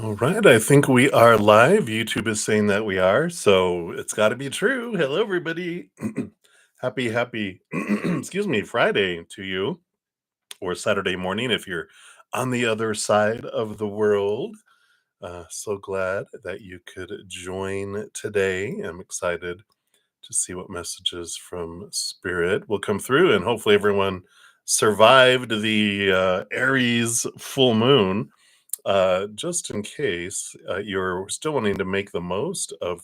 All right, I think we are live. YouTube is saying that we are, so it's got to be true. Hello, everybody. Happy, excuse me, Friday to you, or Saturday morning if you're on the other side of the world. So glad that you could join today. I'm excited to see what messages from Spirit will come through, and hopefully, everyone survived the Aries full moon. Just in case you're still wanting to make the most of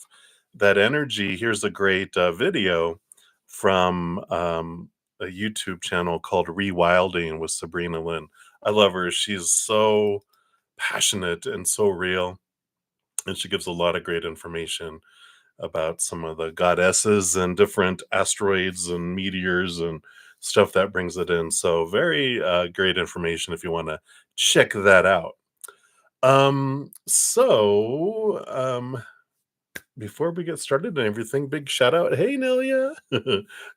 that energy, here's a great video from a YouTube channel called Rewilding with Sabrina Lynn. I love her. She's so passionate and so real, and she gives a lot of great information about some of the goddesses and different asteroids and meteors and stuff that brings it in. So, very great information if you want to check that out. Before we get started and everything, big shout out. Hey, Nelia.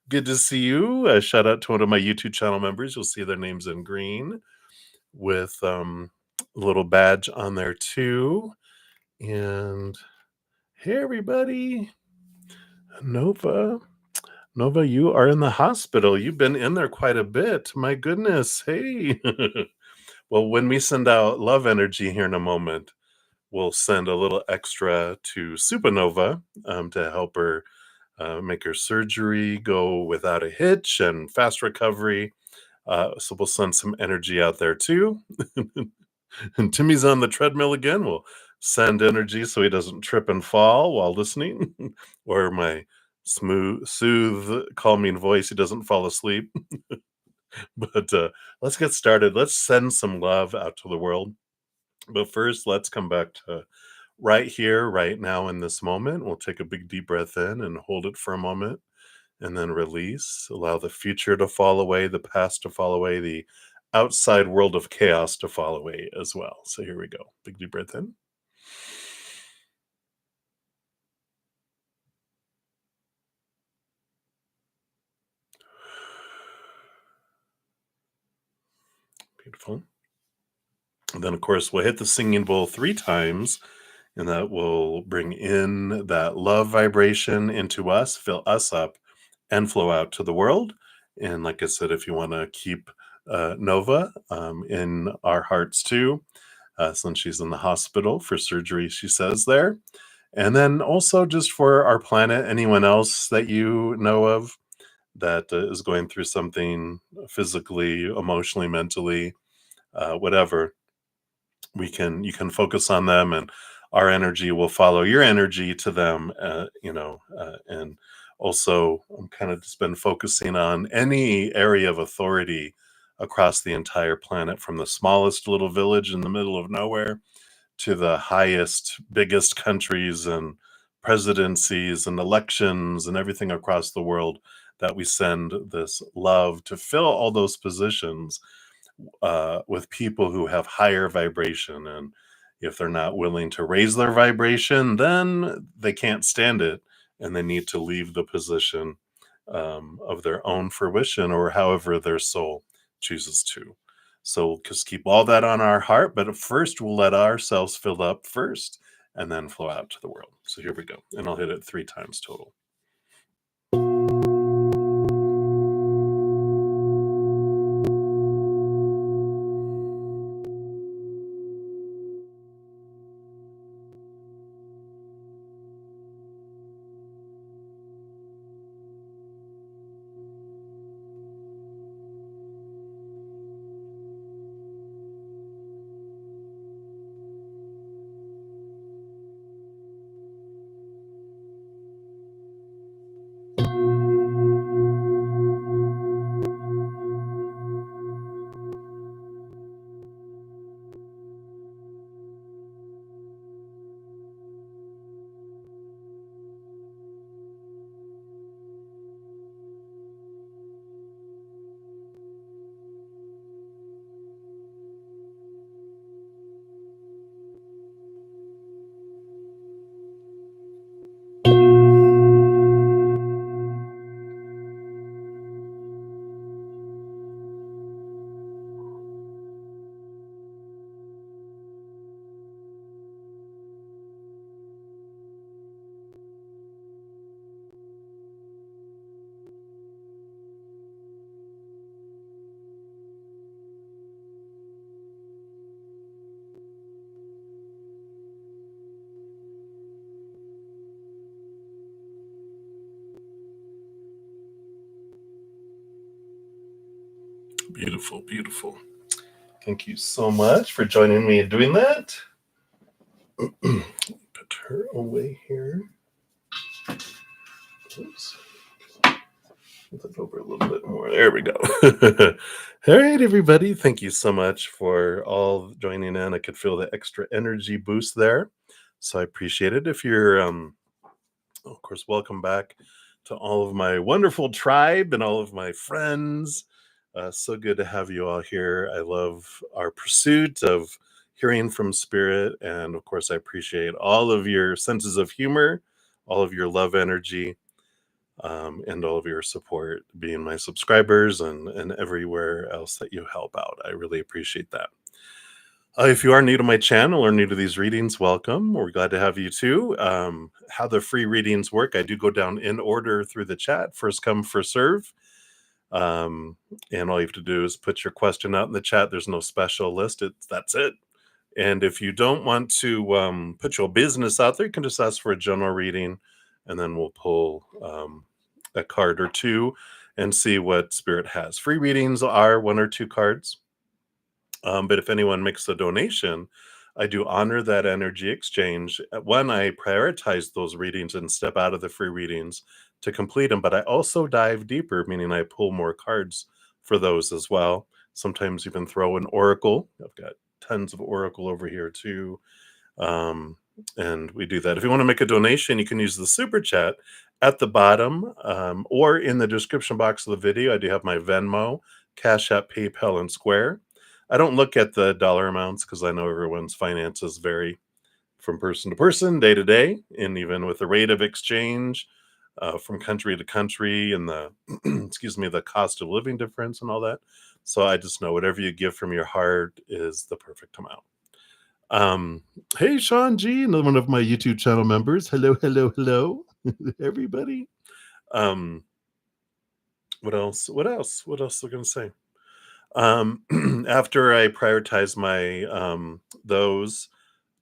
Good to see you. Shout out to one of my YouTube channel members. You'll see their names in green with a little badge on there too. And hey, everybody. Nova. Nova, you are in the hospital. You've been in there quite a bit. My goodness. Hey. Well, when we send out love energy here in a moment, we'll send a little extra to Supernova to help her make her surgery go without a hitch and fast recovery. So we'll send some energy out there too. And Timmy's on the treadmill again. We'll send energy so he doesn't trip and fall while listening, or my smooth, calming voice, he doesn't fall asleep. But let's get started. Let's send some love out to the world. But first, let's come back to right here, right now, in this moment. We'll take a big deep breath in and hold it for a moment and then release. Allow the future to fall away, the past to fall away, the outside world of chaos to fall away as well. So here we go. Big deep breath in. Beautiful. And then, of course, we'll hit the singing bowl 3 times, and that will bring in that love vibration into us, fill us up, and flow out to the world. And like I said, if you want to keep Nova in our hearts too, since she's in the hospital for surgery, she says there. And then also just for our planet, anyone else that you know of that is going through something physically, emotionally, mentally, whatever, you can focus on them, and our energy will follow your energy to them. And also I'm kind of just been focusing on any area of authority across the entire planet, from the smallest little village in the middle of nowhere to the highest, biggest countries and presidencies and elections and everything across the world, that we send this love to fill all those positions with people who have higher vibration. And if they're not willing to raise their vibration, then they can't stand it and they need to leave the position of their own fruition, or however their soul chooses to. So we'll just keep all that on our heart, but at first we'll let ourselves fill up first and then flow out to the world. So here we go. And I'll hit it 3 times total. Beautiful, beautiful. Thank you so much for joining me in doing that. Put her away here. Oops. Put that over a little bit more. There we go. All right, everybody. Thank you so much for all joining in. I could feel the extra energy boost there. So I appreciate it. If you're, of course, welcome back to all of my wonderful tribe and all of my friends. So good to have you all here. I love our pursuit of hearing from spirit. And of course, I appreciate all of your senses of humor, all of your love energy, and all of your support, being my subscribers and everywhere else that you help out. I really appreciate that. If you are new to my channel or new to these readings, welcome. We're glad to have you too. How the free readings work, I do go down in order through the chat, first come, first serve. And all you have to do is put your question out in the chat. There's no special list. That's it. And if you don't want to put your business out there, you can just ask for a general reading, and then we'll pull a card or two and see what spirit has. Free readings are 1 or 2 cards. But if anyone makes a donation, I do honor that energy exchange. One, I prioritize those readings and step out of the free readings to complete them, but I also dive deeper, meaning I pull more cards for those as well. Sometimes even throw an oracle. I've got tons of oracle over here too. And we do that. If you want to make a donation, you can use the super chat at the bottom, or in the description box of the video. I do have my Venmo, CashApp, PayPal, and Square. I don't look at the dollar amounts because I know everyone's finances vary from person to person, day to day, and even with the rate of exchange from country to country and the excuse me, the cost of living difference and all that. So I just know whatever you give from your heart is the perfect amount. Hey, Sean G, another one of my YouTube channel members. Hello, hello, hello, everybody. What else? What else are we gonna say? After I prioritize my those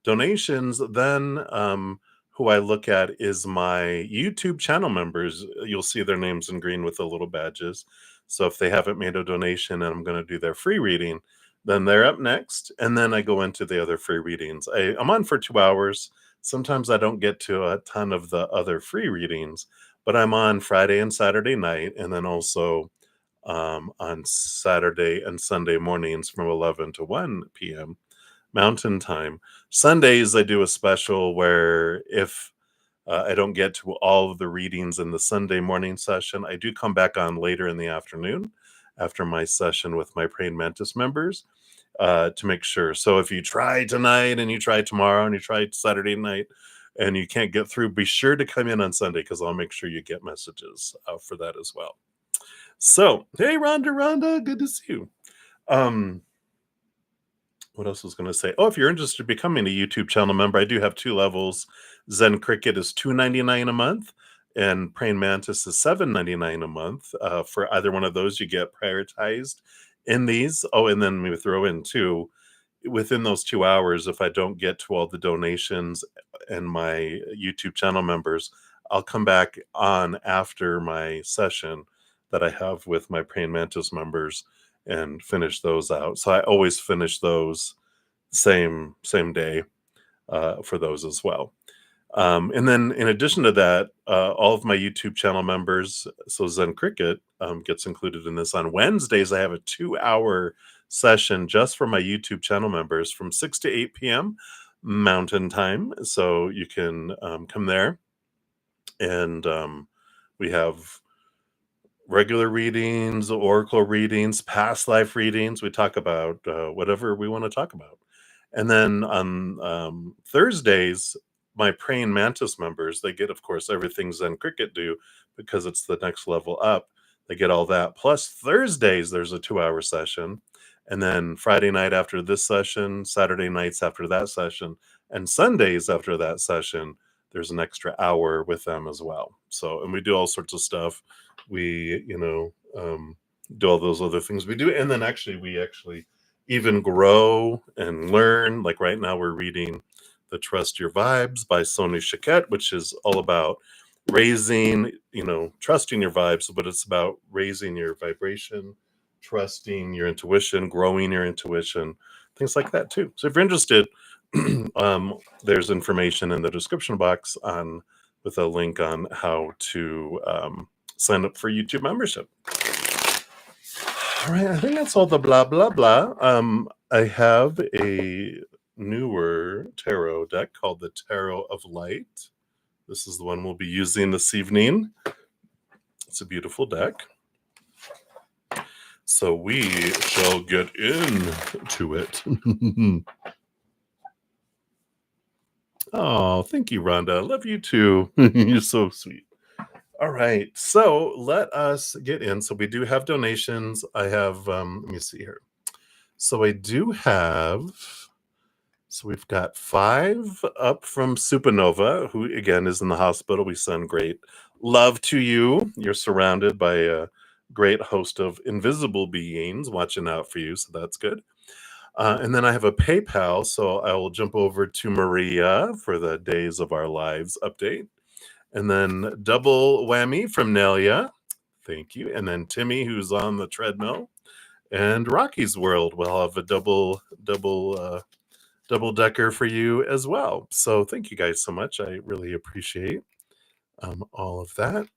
donations, then who I look at is my YouTube channel members. You'll see their names in green with the little badges. So if they haven't made a donation and I'm going to do their free reading, then they're up next. And then I go into the other free readings. I'm on for 2 hours. Sometimes I don't get to a ton of the other free readings, but I'm on Friday and Saturday night, and then also on Saturday and Sunday mornings from 11 to 1 p.m. Mountain Time. Sundays, I do a special where if I don't get to all of the readings in the Sunday morning session, I do come back on later in the afternoon after my session with my Praying Mantis members to make sure. So if you try tonight and you try tomorrow and you try Saturday night and you can't get through, be sure to come in on Sunday because I'll make sure you get messages for that as well. So, hey, Rhonda, good to see you. What else was going to say? Oh, if you're interested in becoming a YouTube channel member, I do have 2 levels. Zen Cricket is $2.99 a month, and Praying Mantis is $7.99 a month. For either one of those, you get prioritized in these. Oh, and then we throw in too, within those 2 hours, if I don't get to all the donations and my YouTube channel members, I'll come back on after my session that I have with my Praying Mantis members and finish those out. So I always finish those same day for those as well. And then in addition to that, all of my YouTube channel members, so Zen Cricket gets included in this. On Wednesdays, I have a 2-hour session just for my YouTube channel members from 6 to 8 p.m. Mountain Time. So you can come there, and we have regular readings, oracle readings, past life readings. We talk about whatever we want to talk about. And then on Thursdays, my Praying Mantis members, they get, of course, everything Zen Cricket do because it's the next level up. They get all that. Plus Thursdays, there's a 2-hour session. And then Friday night after this session, Saturday nights after that session, and Sundays after that session, there's an extra hour with them as well. So, and we do all sorts of stuff. We, do all those other things we do. And then we actually even grow and learn. Like right now, we're reading The Trust Your Vibes by Sony Chiquette, which is all about raising, trusting your vibes, but it's about raising your vibration, trusting your intuition, growing your intuition, things like that too. So if you're interested, there's information in the description box on with a link on how to sign up for YouTube membership. All right, I think that's all the blah blah blah. I have a newer tarot deck called the Tarot of Light. This is the one we'll be using this evening. It's a beautiful deck. So we shall get into it. Oh, thank you, Rhonda. Love you too. You're so sweet. All right, so let us get in. So we do have donations. I have, let me see here. So I do have, so we've got 5 up from Supernova, who again is in the hospital. We send great love to you. You're surrounded by a great host of invisible beings watching out for you, so that's good. And then I have a PayPal, so I will jump over to Maria for the Days of Our Lives update. And then double whammy from Nelia. Thank you. And then Timmy, who's on the treadmill. And Rocky's World will have a double decker for you as well. So thank you guys so much. I really appreciate all of that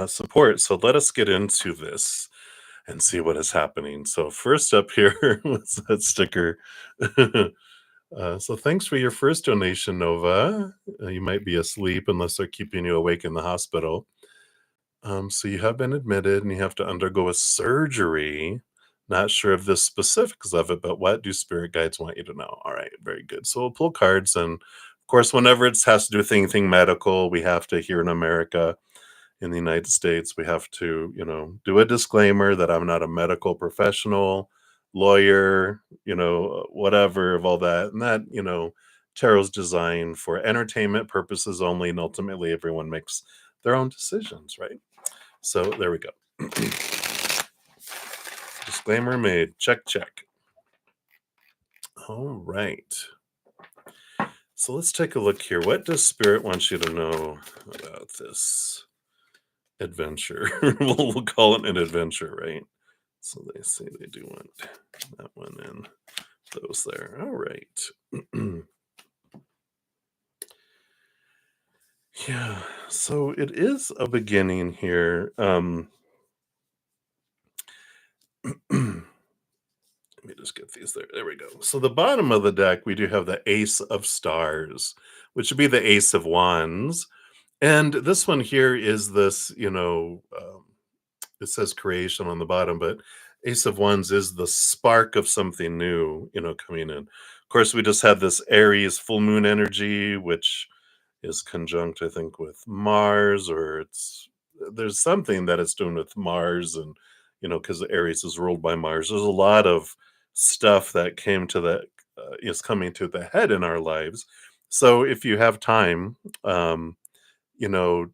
support. So let us get into this and see what is happening. So first up here was that sticker. So thanks for your first donation, Nova. You might be asleep unless they're keeping you awake in the hospital. So you have been admitted and you have to undergo a surgery. Not sure of the specifics of it, but what do spirit guides want you to know? All right, very good. So we'll pull cards, and of course, whenever it has to do with anything medical, we have to, here in America, in the United States, we have to, do a disclaimer that I'm not a medical professional, lawyer, whatever of all that. And that, tarot's designed for entertainment purposes only, and ultimately everyone makes their own decisions, right? So there we go. Disclaimer made. Check, check. All right. So let's take a look here. What does Spirit want you to know about this adventure? we'll call it an adventure, right? So they say they do want that one and those there. All right. Yeah, so it is a beginning here. Let me just get these there. There we go. So the bottom of the deck, we do have the Ace of Stars, which would be the Ace of Wands. And this one here is this, it says creation on the bottom, but Ace of Wands is the spark of something new, coming in. Of course, we just had this Aries full moon energy, which is conjunct, I think, with Mars, or there's something that it's doing with Mars, and because Aries is ruled by Mars. There's a lot of stuff that is coming to the head in our lives. So if you have time, you know,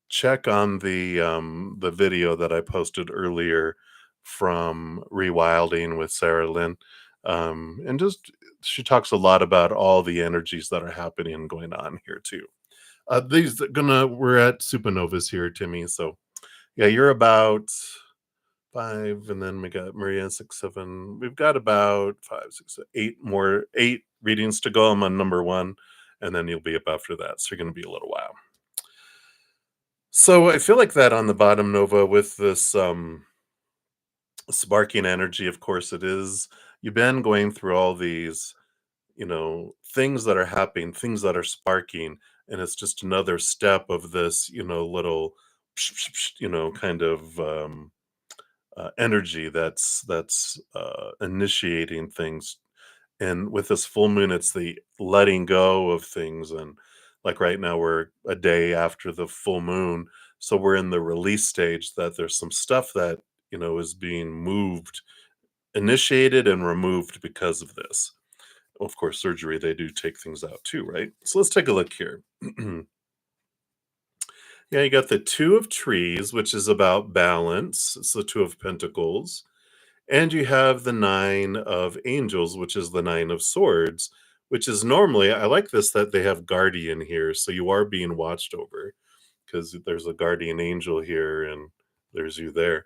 check on the video that I posted earlier from Rewilding with Sarah Lynn. And just she talks a lot about all the energies that are happening and going on here too. We're at supernovas here, Timmy. So yeah, you're about 5, and then we got Maria 6, 7. We've got about 5, 6, 8 readings to go. I'm on number 1, and then you'll be up after that. So you're going to be a little while. So I feel like that on the bottom, Nova, with this sparking energy. Of course, it is. You've been going through all these, things that are happening, things that are sparking, and it's just another step of this, little, kind of energy that's initiating things. And with this full moon, it's the letting go of things. And like right now, we're a day after the full moon. So we're in the release stage that there's some stuff that, is being moved, initiated and removed because of this. Of course, surgery, they do take things out too, right? So let's take a look here. Yeah, you got the 2 of Trees, which is about balance. It's the 2 of Pentacles. And you have the 9 of Angels, which is the 9 of Swords, which is normally, I like this, that they have guardian here. So you are being watched over because there's a guardian angel here and there's you there.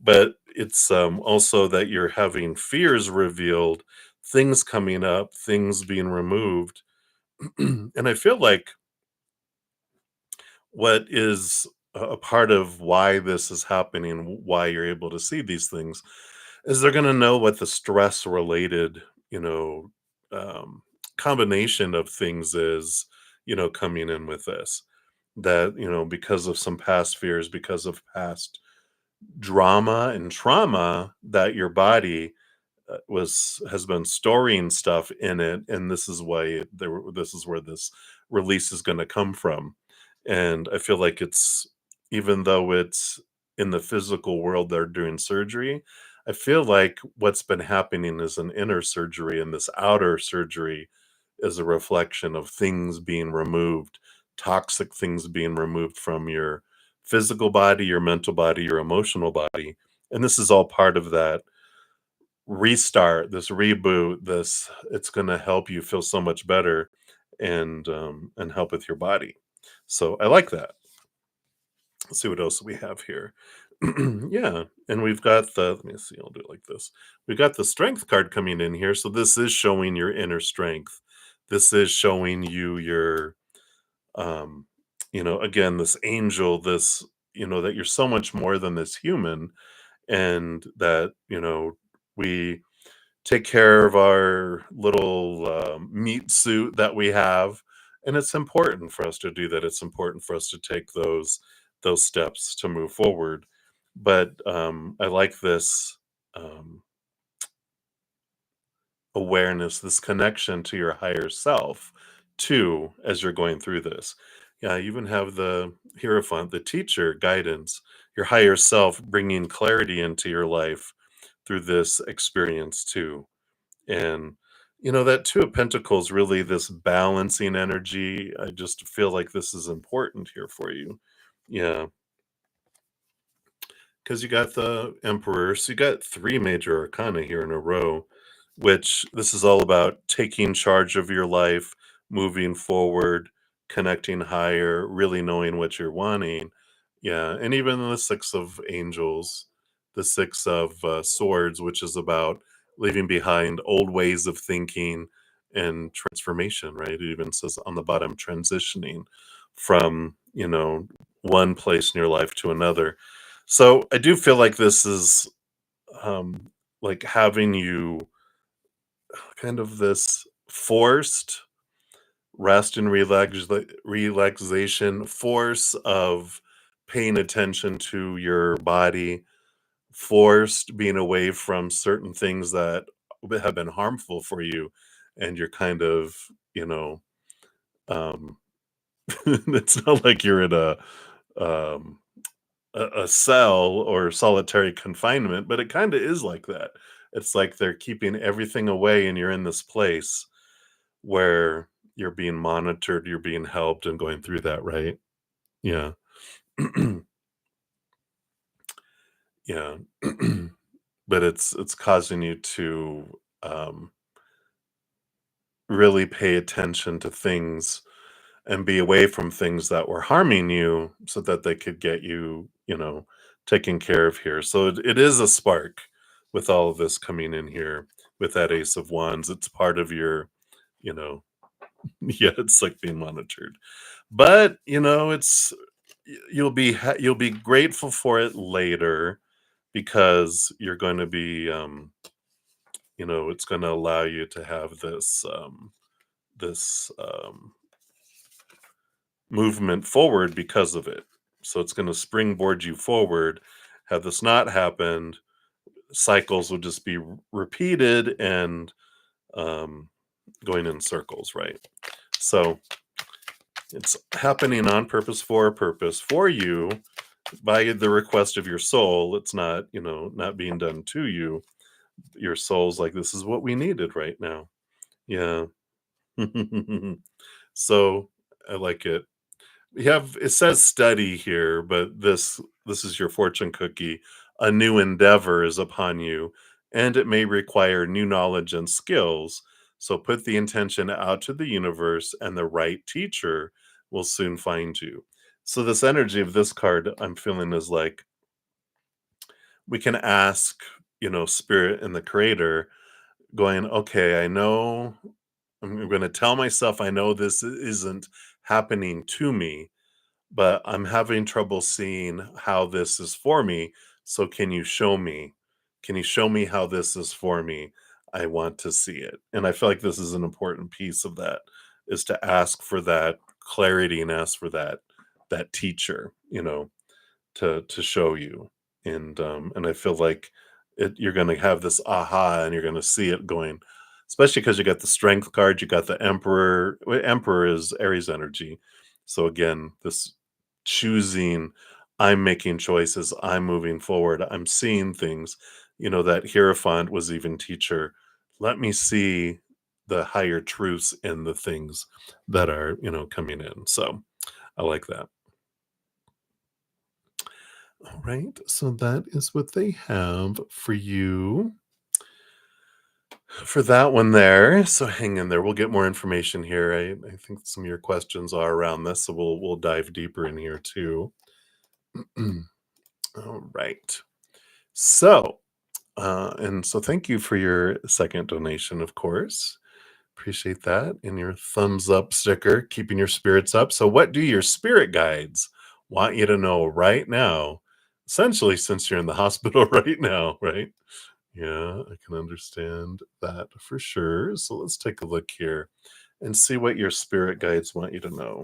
but it's also that you're having fears revealed, things coming up, things being removed. And I feel like what is a part of why this is happening, why you're able to see these things, is they're going to know what the stress related, you know, um, combination of things is, coming in with this. That, because of some past fears, because of past drama and trauma that your body was has been storing stuff in it, and this is why this is where this release is going to come from. And I feel like it's, even though it's in the physical world they're doing surgery, I feel like what's been happening is an inner surgery, and this outer surgery is a reflection of things being removed, toxic things being removed from your physical body, your mental body, your emotional body. And this is all part of that restart, this reboot, this it's gonna help you feel so much better, and help with your body. So I like that. Let's see what else we have here. Yeah, and we've got the let me see, I'll do it like this. We got the strength card coming in here. So this is showing your inner strength. This is showing you your um, again, this angel, this, that you're so much more than this human, and that, we take care of our little meat suit that we have, and it's important for us to do that. It's important for us to take those steps to move forward. But I like this um, awareness, this connection to your higher self too, as you're going through this. Yeah, you even have the hierophant, the teacher guidance, your higher self bringing clarity into your life through this experience too. And that two of pentacles, really this balancing energy. I just feel like this is important here for you. Yeah, because you got the emperor, so you got three major arcana here in a row, which this is all about taking charge of your life, moving forward, connecting higher, really knowing what you're wanting. Yeah, and even the six of angels, the six of swords, which is about leaving behind old ways of thinking and transformation, right? It even says on the bottom, transitioning from one place in your life to another. So I do feel like this is like having you kind of this forced rest and relaxation, force of paying attention to your body, forced being away from certain things that have been harmful for you, and you're kind of, you know, um, it's not like you're in um, a cell or solitary confinement, but it kind of is like that. It's like they're keeping everything away, and you're in this place where you're being monitored, you're being helped, and going through that, right? Yeah. Yeah. But it's causing you to really pay attention to things and be away from things that were harming you so that they could get you, taken care of here. So it is a spark with all of this coming in here with that Ace of Wands. It's part of your, you know, yeah, it's like being monitored. But, you'll be grateful for it later, because you're going to be it's going to allow you to have this movement forward because of it. So it's going to springboard you forward. Had this not happened, cycles would just be repeated and um, going in circles, right? So it's happening on purpose for a purpose for you by the request of your soul. It's not, not being done to you. Your soul's like, this is what we needed right now. Yeah. So I like it. We have, it says study here, but this is your fortune cookie. A new endeavor is upon you, and it may require new knowledge and skills. So put the intention out to the universe, and the right teacher will soon find you. So this energy of this card I'm feeling is like we can ask, spirit and the creator, going, okay, I know I'm going to tell myself I know this isn't happening to me, but I'm having trouble seeing how this is for me. So can you show me? Can you show me how this is for me? I want to see it. And I feel like this is an important piece of that, is to ask for that clarity and ask for that teacher, to show you. And I feel like you're going to have this aha, and you're going to see it going, especially because you got the strength card, you got the emperor. Emperor is Aries energy. So again, this choosing, I'm making choices, I'm moving forward, I'm seeing things. That hierophant was even teacher. Let me see the higher truths in the things that are, coming in. So I like that. All right, so that is what they have for you for that one there. So hang in there. We'll get more information here. I think some of your questions are around this, so we'll dive deeper in here too. All right. So, and so thank you for your second donation, of course. Appreciate that. And your thumbs up sticker, keeping your spirits up. So, what do your spirit guides want you to know right now? Essentially, since you're in the hospital right now, right? Yeah, I can understand that for sure. So, let's take a look here and see what your spirit guides want you to know.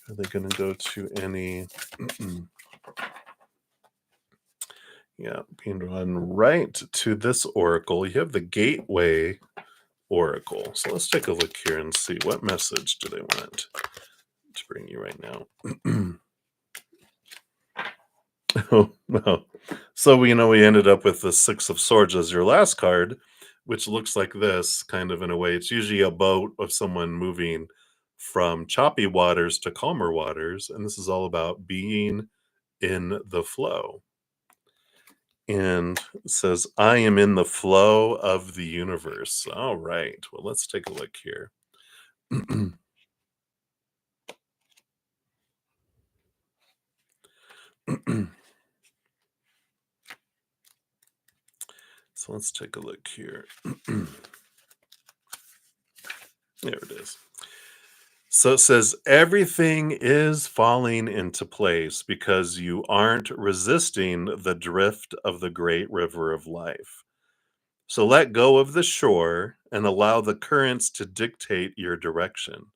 Are they going to go to any? Yeah, being run right to this oracle. You have the gateway oracle. So let's take a look here and see what message do they want to bring you right now. Oh no. So we ended up with the Six of Swords as your last card, which looks like this kind of in a way. It's usually a boat of someone moving from choppy waters to calmer waters. And this is all about being in the flow. And it says, I am in the flow of the universe. All right. Well, let's take a look here. So let's take a look here. There it is. So it says, everything is falling into place because you aren't resisting the drift of the great river of life. So let go of the shore and allow the currents to dictate your direction.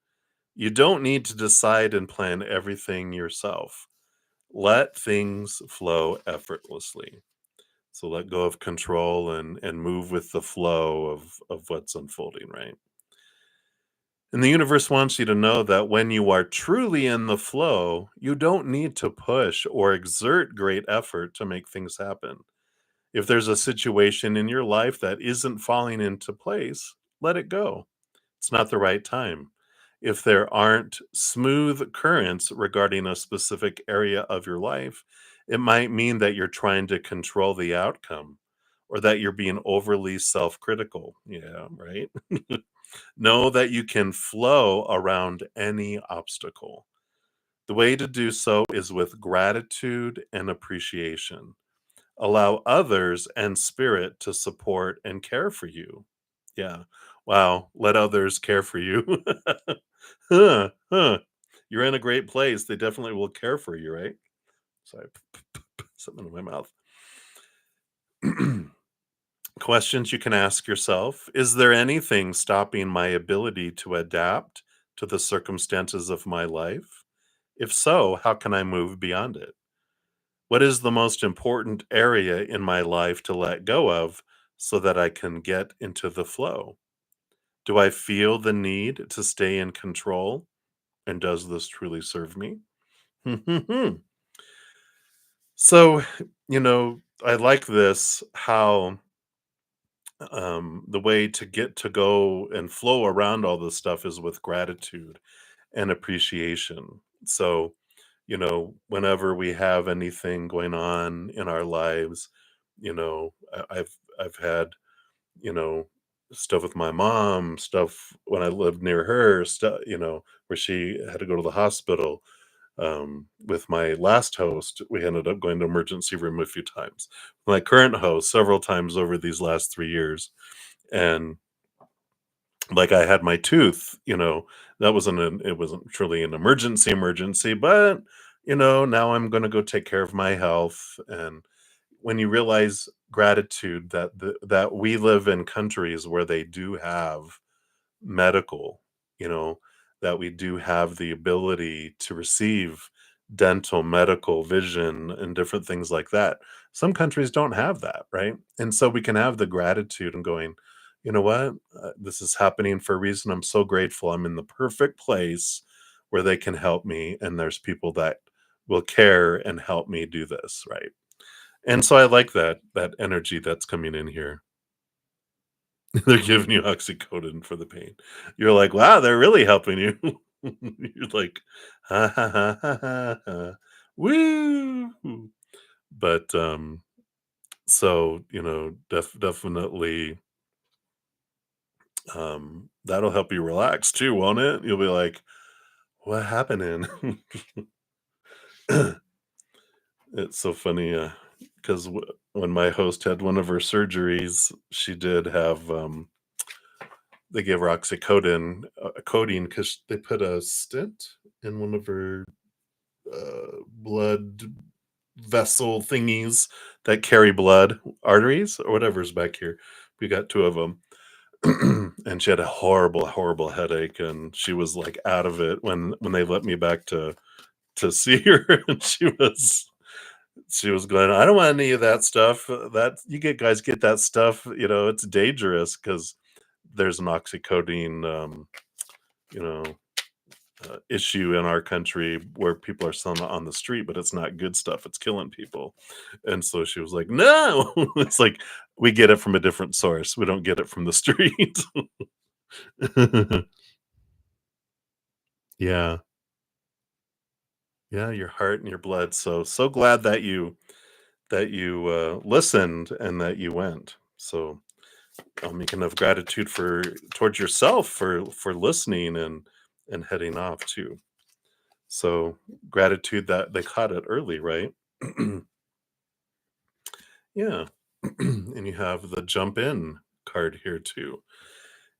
You don't need to decide and plan everything yourself. Let things flow effortlessly. So let go of control and move with the flow of what's unfolding, right? And the universe wants you to know that when you are truly in the flow, you don't need to push or exert great effort to make things happen. If there's a situation in your life that isn't falling into place, let it go. It's not the right time. If there aren't smooth currents regarding a specific area of your life, it might mean that you're trying to control the outcome or that you're being overly self critical. Yeah, right. Know that you can flow around any obstacle. The way to do so is with gratitude and appreciation. Allow others and spirit to support and care for you. Yeah. Wow. Let others care for you. Huh, huh. You're in a great place. They definitely will care for you, right? Sorry, something in my mouth. Questions you can ask yourself. Is there anything stopping my ability to adapt to the circumstances of my life? If so, how can I move beyond it? What is the most important area in my life to let go of so that I can get into the flow? Do I feel the need to stay in control? And does this truly serve me? So, I like this how the way to get to go and flow around all this stuff is with gratitude and appreciation. So, whenever we have anything going on in our lives, I've had, you know, stuff with my mom, stuff when I lived near her, stuff, where she had to go to the hospital. With my last host, we ended up going to emergency room a few times. My current host, several times over these last 3 years. And like I had my tooth, that wasn't it wasn't truly an emergency, but now I'm going to go take care of my health. And when you realize gratitude that we live in countries where they do have medical, you know, that we do have the ability to receive dental, medical, vision, and different things like that. Some countries don't have that, right? And so we can have the gratitude and going, you know what? This is happening for a reason. I'm so grateful. I'm in the perfect place where they can help me, and there's people that will care and help me do this, right? And so I like that energy that's coming in here. They're giving you oxycodone for the pain. You're like, "Wow, they're really helping you." You're like, "Ha, ha, ha, ha, ha, ha. Woo." But, so, definitely, that'll help you relax too, won't it? You'll be like, "What happening?" It's so funny, 'cause when my host had one of her surgeries, she did have, they gave her oxycodone, codeine because they put a stent in one of her, blood vessel thingies that carry blood, arteries or whatever's back here. We got 2 of them, and she had a horrible, horrible headache, and she was, like, out of it when they let me back to see her, and she was going, "I don't want any of that stuff, that you get guys get that stuff, it's dangerous because there's an oxycodone, you know, issue in our country where people are selling it on the street, but it's not good stuff. It's killing people." And so she was like, "No." It's like we get it from a different source. We don't get it from the street. Yeah. Yeah, your heart and your blood. So glad that you listened and that you went. So you can have gratitude for towards yourself for listening and heading off too. So gratitude that they caught it early, right? Yeah. And you have the jump in card here too.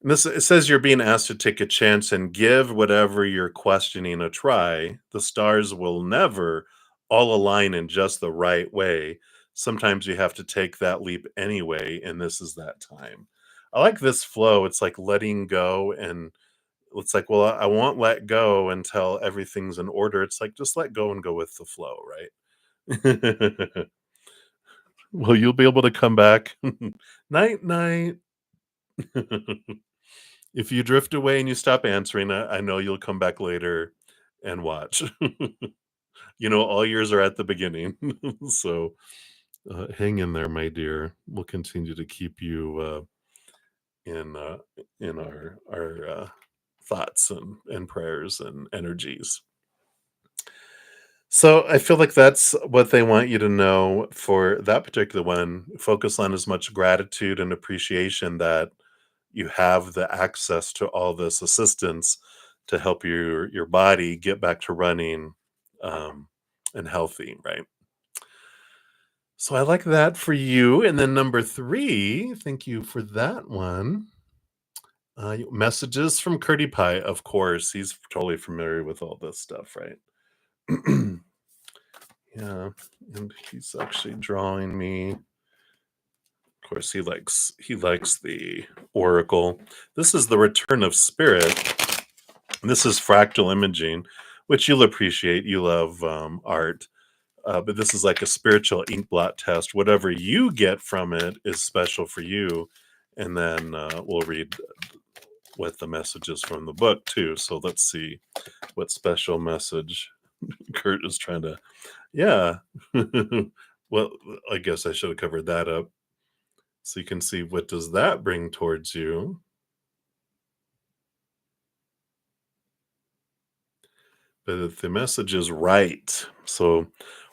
And this it says you're being asked to take a chance and give whatever you're questioning a try. The stars will never all align in just the right way. Sometimes you have to take that leap anyway, and this is that time. I like this flow. It's like letting go, and it's like, well, I won't let go until everything's in order. It's like just let go and go with the flow, right? Well, you'll be able to come back. Night, night. If you drift away and you stop answering, I know you'll come back later and watch. All yours are at the beginning. So hang in there, my dear. We'll continue to keep you in our thoughts and prayers and energies. So I feel like that's what they want you to know for that particular one. Focus on as much gratitude and appreciation that you have the access to all this assistance to help your body get back to running, and healthy, right? So I like that for you. And then number 3, thank you for that one. Messages from Curdy Pie, of course. He's totally familiar with all this stuff, right? Yeah, and he's actually drawing me. Of course, he likes the Oracle. This is the Return of Spirit. This is fractal imaging, which you'll appreciate. You love art, but this is like a spiritual ink blot test. Whatever you get from it is special for you, and then we'll read what the messages from the book too. So let's see what special message Kurt is trying to. Yeah. Well, I guess I should have covered that up so you can see what does that bring towards you. But if the message is right, so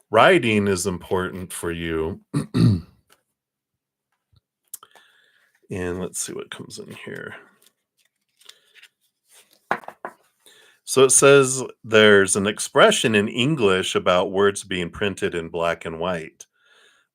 writing is important for you. And let's see what comes in here. So it says there's an expression in English about words being printed in black and white.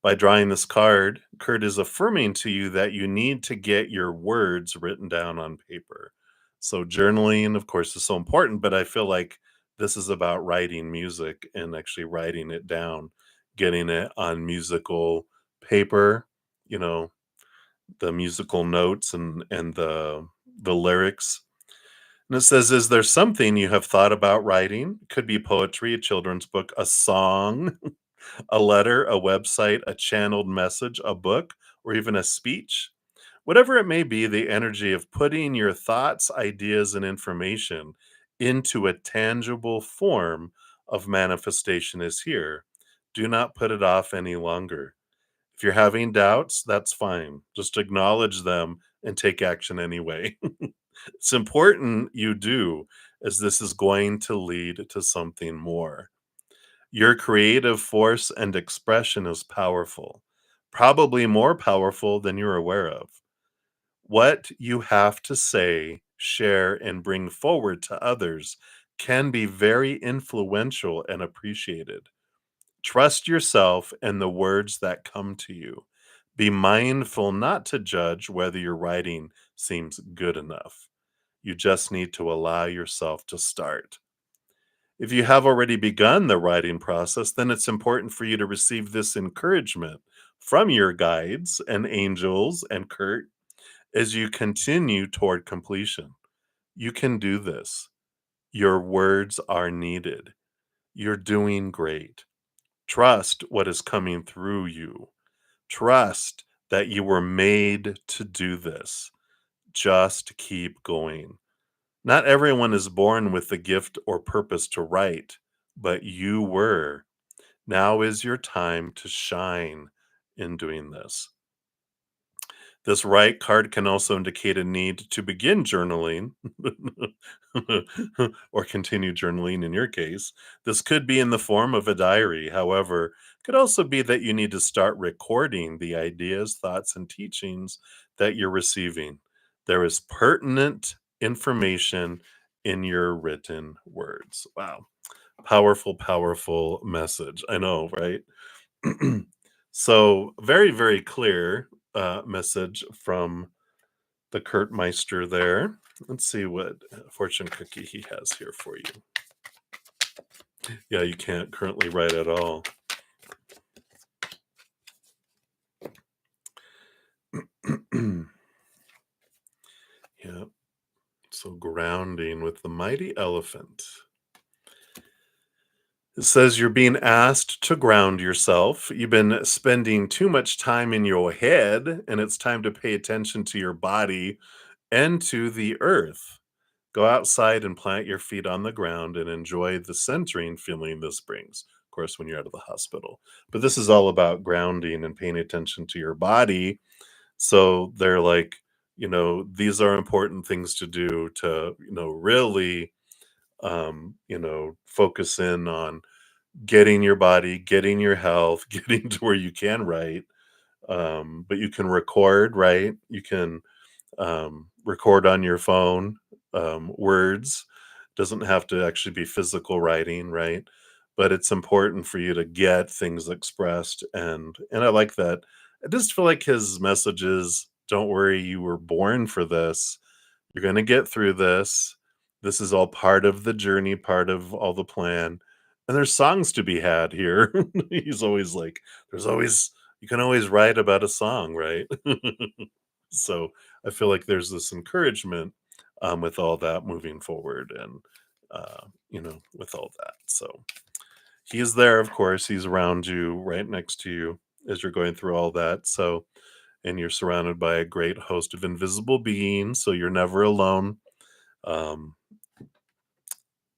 By drawing this card, Kurt is affirming to you that you need to get your words written down on paper. So journaling, of course, is so important, but I feel like this is about writing music and actually writing it down, getting it on musical paper, you know, the musical notes and the lyrics. And it says, is there something you have thought about writing? Could be poetry, a children's book, a song, a letter, a website, a channeled message, a book, or even a speech. Whatever it may be, the energy of putting your thoughts, ideas, and information into a tangible form of manifestation is here. Do not put it off any longer. If you're having doubts, that's fine. Just acknowledge them and take action anyway. It's important you do, as this is going to lead to something more. Your creative force and expression is powerful, probably more powerful than you're aware of. What you have to say, share, and bring forward to others can be very influential and appreciated. Trust yourself and the words that come to you. Be mindful not to judge whether your writing seems good enough. You just need to allow yourself to start. If you have already begun the writing process, then it's important for you to receive this encouragement from your guides and angels and Kurt as you continue toward completion. You can do this. Your words are needed. You're doing great. Trust what is coming through you. Trust that you were made to do this. Just keep going. Not everyone is born with the gift or purpose to write, but you were. Now is your time to shine in doing this. This right card can also indicate a need to begin journaling or continue journaling in your case. This could be in the form of a diary. However, could also be that you need to start recording the ideas, thoughts, and teachings that you're receiving. There is pertinent information in your written words. Wow. Powerful, powerful message. I know, right? So very, very clear message from the Kurt Meister there. Let's see what fortune cookie he has here for you. Yeah, you can't currently write at all. Yeah, so grounding with the mighty elephant. It says you're being asked to ground yourself. You've been spending too much time in your head, and it's time to pay attention to your body and to the earth. Go outside and plant your feet on the ground and enjoy the centering feeling this brings. Of course, when you're out of the hospital. But this is all about grounding and paying attention to your body. So they're like, these are important things to do to, really, focus in on getting your body, getting your health, getting to where you can write. But you can record, right? You can record on your phone words. Doesn't have to actually be physical writing, right? But it's important for you to get things expressed, and I like that. I just feel like his messages, don't worry, you were born for this. You're going to get through this. This is all part of the journey, part of all the plan. And there's songs to be had here. He's always like, there's always, you can always write about a song, right? So I feel like there's this encouragement with all that moving forward and, with all that. So he is there, of course. He's around you, right next to you as you're going through all that. So, and you're surrounded by a great host of invisible beings. So you're never alone, um,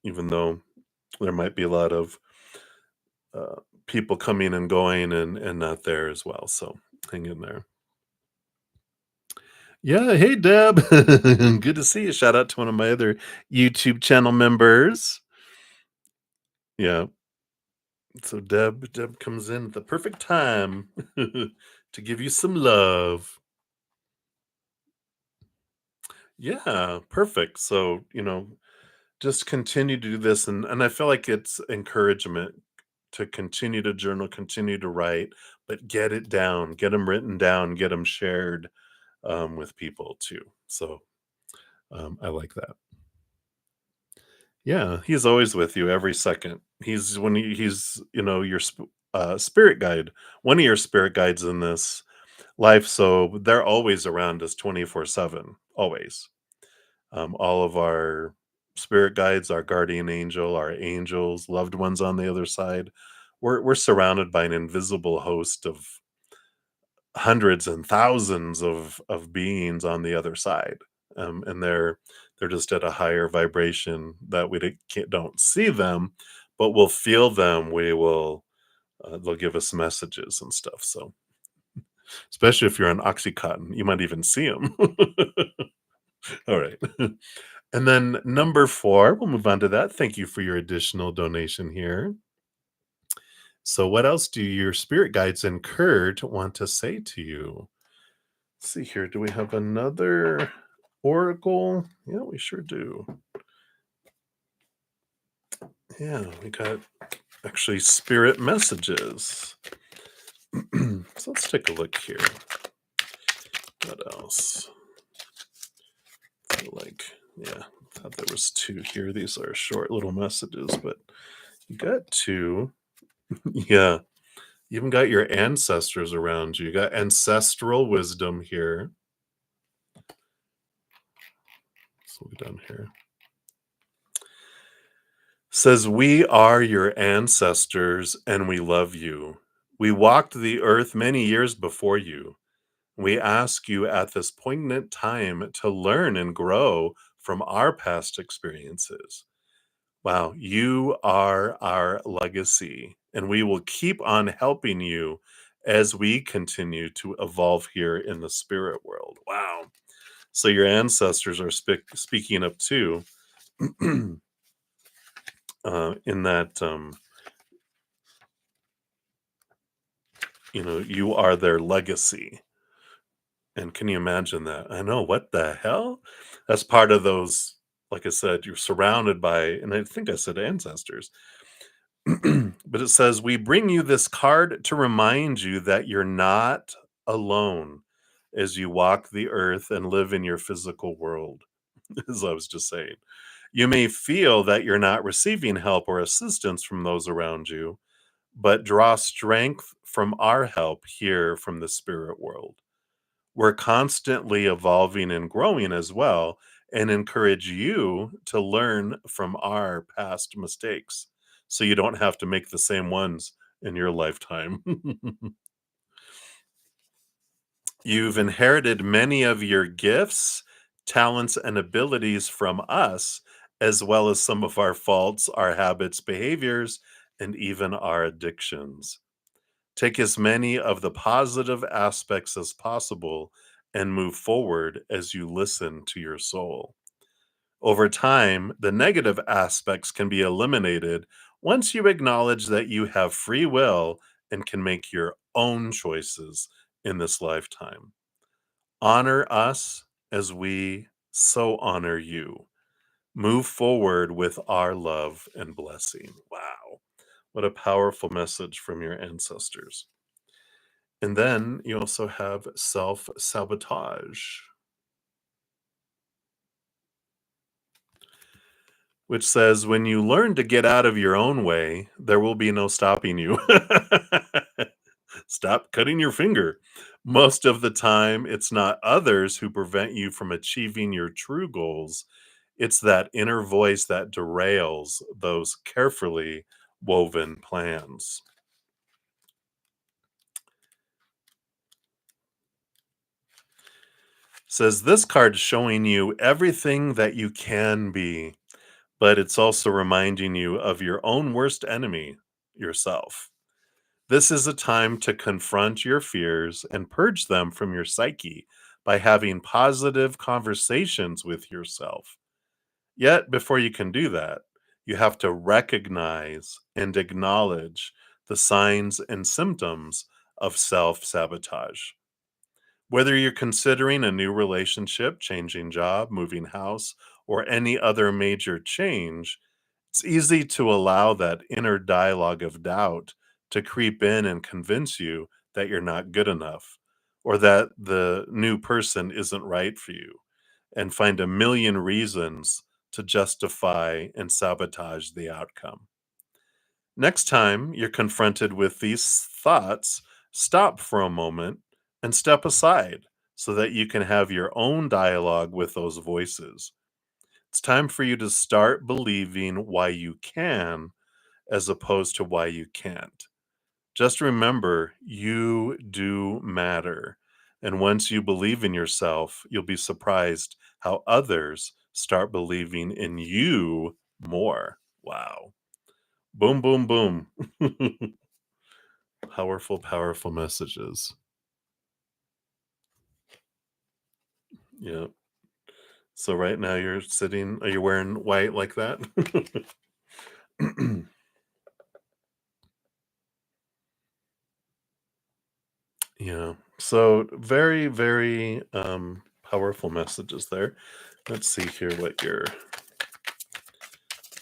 even though there might be a lot of uh, people coming and going and not there as well. So hang in there. Yeah, hey Deb. Good to see you. Shout out to one of my other YouTube channel members. Yeah. So Deb comes in at the perfect time to give you some love. Yeah, perfect. So, just continue to do this, and I feel like it's encouragement to continue to journal, continue to write, but get it down, get them written down, get them shared, with people too. So, I like that. Yeah, he's always with you every second. He's your spirit guide, one of your spirit guides in this life, so they're always around us 24/7, always. All of our spirit guides, our guardian angel, our angels, loved ones on the other side, we're surrounded by an invisible host of hundreds and thousands of beings on the other side, and they're just at a higher vibration that don't see them, but we'll feel them. They'll give us messages and stuff. So especially if you're on oxycontin, you might even see them. All right. And then number 4, we'll move on to that. Thank you for your additional donation here. So, what else do your spirit guides and Kurt want to say to you? Let's see here. Do we have another oracle? Yeah, we sure do. Yeah, we got actually spirit messages. So let's take a look here. What else? Yeah, I thought there was 2 here. These are short little messages, but you got 2. Yeah, you even got your ancestors around you. You got ancestral wisdom here. So we're done here. Says, "We are your ancestors and we love you. We walked the earth many years before you. We ask you at this poignant time to learn and grow from our past experiences. Wow, you are our legacy, and we will keep on helping you as we continue to evolve here in the spirit world." Wow. So your ancestors are speaking up too, in that, you are their legacy. And can you imagine that? I know, what the hell? That's part of those, like I said, you're surrounded by, and I think I said ancestors. But it says, "We bring you this card to remind you that you're not alone as you walk the earth and live in your physical world." As I was just saying, you may feel that you're not receiving help or assistance from those around you, but draw strength from our help here from the spirit world. We're constantly evolving and growing as well, and encourage you to learn from our past mistakes so you don't have to make the same ones in your lifetime. You've inherited many of your gifts, talents, and abilities from us, as well as some of our faults, our habits, behaviors, and even our addictions. Take as many of the positive aspects as possible and move forward as you listen to your soul. Over time, the negative aspects can be eliminated once you acknowledge that you have free will and can make your own choices in this lifetime. Honor us as we so honor you. Move forward with our love and blessing. Wow. What a powerful message from your ancestors. And then you also have self sabotage, which says, "When you learn to get out of your own way, there will be no stopping you." Stop cutting your finger. Most of the time, it's not others who prevent you from achieving your true goals. It's that inner voice that derails those carefully woven plans. Says, "This card showing you everything that you can be, but it's also reminding you of your own worst enemy, yourself. This is a time to confront your fears and purge them from your psyche by having positive conversations with yourself. Yet, before you can do that, you have to recognize and acknowledge the signs and symptoms of self sabotage. Whether you're considering a new relationship, changing job, moving house, or any other major change, it's easy to allow that inner dialogue of doubt to creep in and convince you that you're not good enough or that the new person isn't right for you, and find a million reasons to justify and sabotage the outcome. Next time you're confronted with these thoughts, stop for a moment and step aside so that you can have your own dialogue with those voices. It's time for you to start believing why you can as opposed to why you can't. Just remember, you do matter. And once you believe in yourself, you'll be surprised how others start believing in you more. Wow. Boom, boom, boom. Powerful, powerful messages. Yeah. So right now you're sitting, are you wearing white like that? Yeah. So very, very powerful messages there. Let's see here what your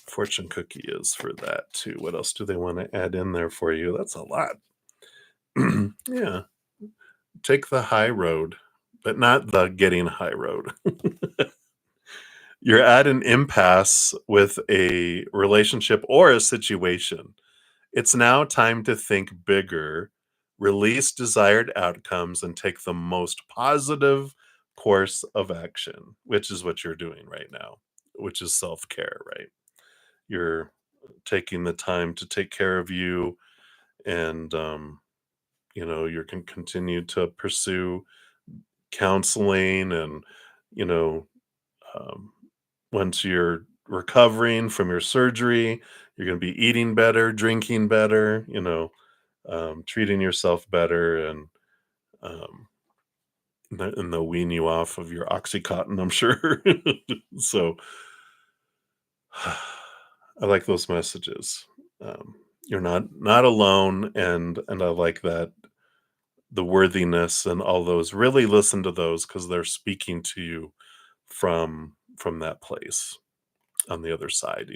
fortune cookie is for that too. What else do they want to add in there for you? That's a lot. Yeah. Take the high road, but not the getting high road. You're at an impasse with a relationship or a situation. It's now time to think bigger, release desired outcomes, and take the most positive course of action, which is what you're doing right now, which is self care, right? You're taking the time to take care of you, and you can continue to pursue counseling, and you know um, once you're recovering from your surgery, you're going to be eating better, drinking better, treating yourself better, and um, and they'll wean you off of your oxycontin, I'm sure. So I like those messages. Um, you're not alone, and I like that, the worthiness and all those. Really listen to those because they're speaking to you from that place on the other side.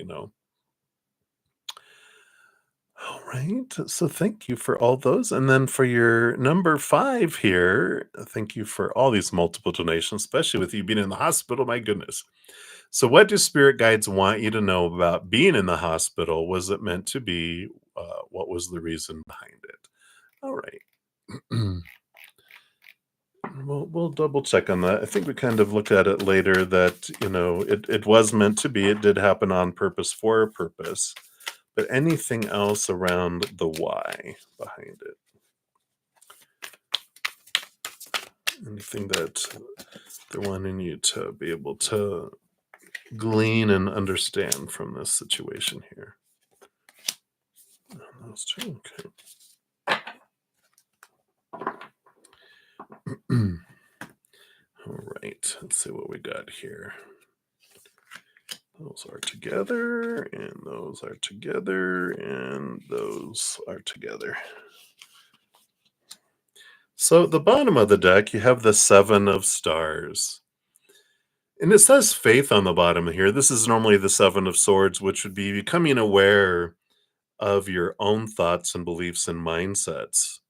All right. So thank you for all those. And then for your number five here, thank you for all these multiple donations, especially with you being in the hospital. My goodness. So, what do spirit guides want you to know about being in the hospital? Was it meant to be? What was the reason behind it? All right. We'll double check on that. I think we kind of looked at it later that, it was meant to be. It did happen on purpose for a purpose. But anything else around the why behind it? Anything that they're wanting you to be able to glean and understand from this situation here? Those two, okay. All right, let's see what we got here. Those are together, and those are together, and those are together. So at the bottom of the deck, you have the Seven of Stars. And it says faith on the bottom here. This is normally the Seven of Swords, which would be becoming aware of your own thoughts and beliefs and mindsets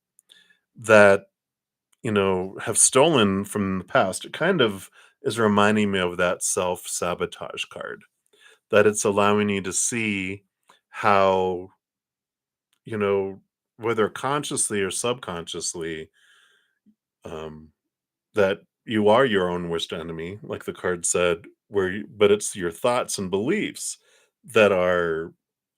that, have stolen from the past. It kind of is reminding me of that self-sabotage card, that it's allowing you to see how, you know, whether consciously or subconsciously, um, that you are your own worst enemy, like the card said, but it's your thoughts and beliefs that are,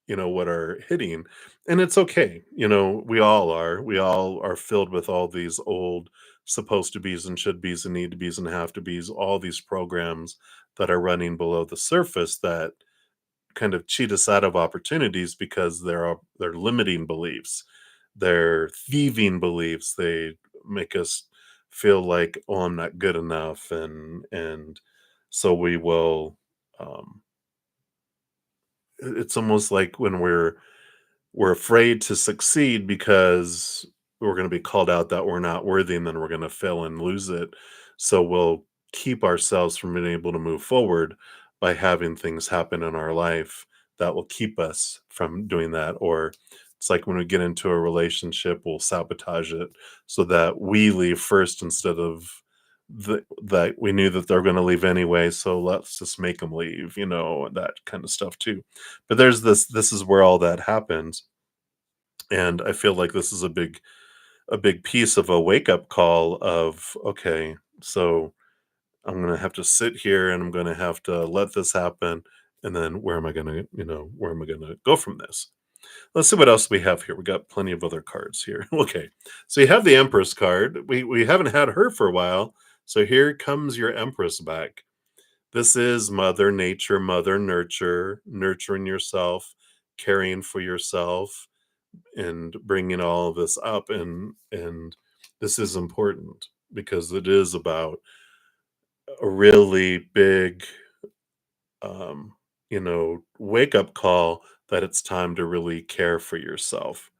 what are hitting. And it's okay. We all are filled with all these old supposed to be's and should be's and need to be's and have to be's, all these programs that are running below the surface that kind of cheat us out of opportunities because they're limiting beliefs, they're thieving beliefs. They make us feel like, oh, I'm not good enough, and so we will. Um, it's almost like when we're afraid to succeed because we're going to be called out that we're not worthy, and then we're going to fail and lose it. So we'll keep ourselves from being able to move forward by having things happen in our life that will keep us from doing that. Or it's like when we get into a relationship, we'll sabotage it so that we leave first instead of that we knew that they're going to leave anyway, so let's just make them leave, that kind of stuff too. But this is where all that happens, and I feel like this is a big piece of a wake up call of, okay, so I'm gonna have to sit here and I'm gonna have to let this happen, and then where am I gonna go from this? Let's see what else we have here. We got plenty of other cards here. Okay, so you have the Empress card. We haven't had her for a while, so here comes your Empress back. This is Mother Nature, Mother Nurture, nurturing yourself, caring for yourself, and bringing all of this up, and this is important because it is about a really big wake up call that it's time to really care for yourself.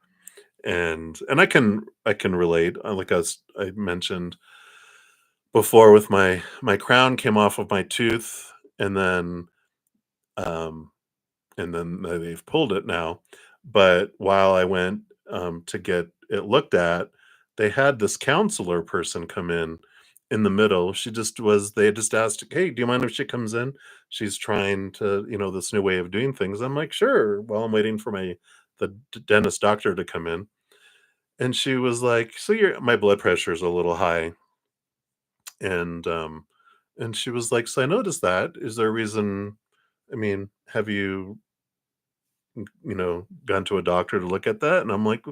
And I can relate, like I mentioned before, with my crown came off of my tooth, and then um they've pulled it now. But while I went to get it looked at, they had this counselor person come in the middle. They just asked, "Hey, do you mind if she comes in? She's trying to, this new way of doing things." I'm like, "Sure." While I'm waiting for the dentist doctor to come in, and she was like, "So my blood pressure is a little high," and she was like, "So I noticed that. Is there a reason? I mean, have you gone to a doctor to look at that?" And I'm like,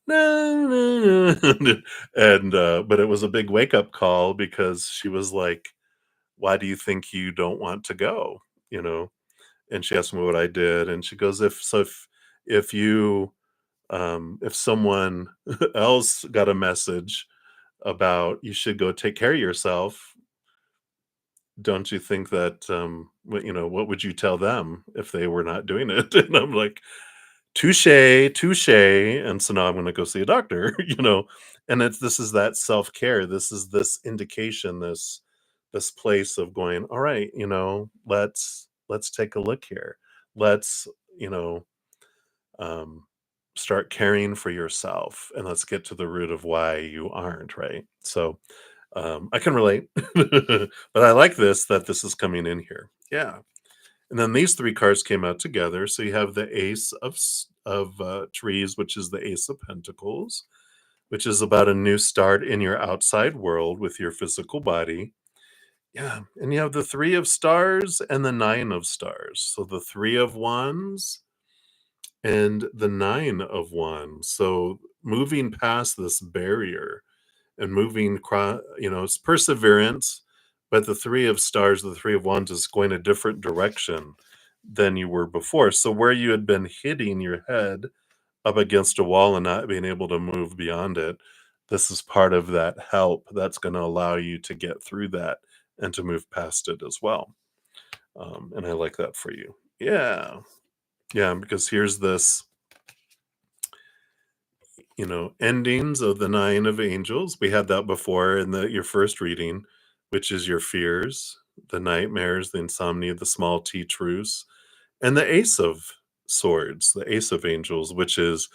"No, no, no." And but it was a big wake up call because she was like, "Why do you think you don't want to go?" You know, and she asked me what I did, and she goes, if you if someone else got a message about you should go take care of yourself, don't you think that what would you tell them if they were not doing it? And I'm like, touche, touche. And so now I'm gonna go see a doctor, And this is that self-care. This is this indication, this place of going, all right, let's take a look here. Let's, you know, um start caring for yourself, and let's get to the root of why you aren't, right? So I can relate. But I like that this is coming in here. Yeah. And then these three cards came out together. So you have the Ace of Trees, which is the Ace of Pentacles, which is about a new start in your outside world with your physical body. Yeah. And you have the Three of Stars and the Nine of Stars. So the Three of Wands and the Nine of Wands. So moving past this barrier and moving across, it's perseverance, but the Three of Stars, the Three of Wands is going a different direction than you were before. So where you had been hitting your head up against a wall and not being able to move beyond it, this is part of that help that's going to allow you to get through that and to move past it as well. And I like that for you. Yeah. Yeah, because here's this, endings of the Nine of Angels. We had that before in your first reading, which is your fears, the nightmares, the insomnia, the small T truths, and the Ace of Swords, the Ace of Angels, which is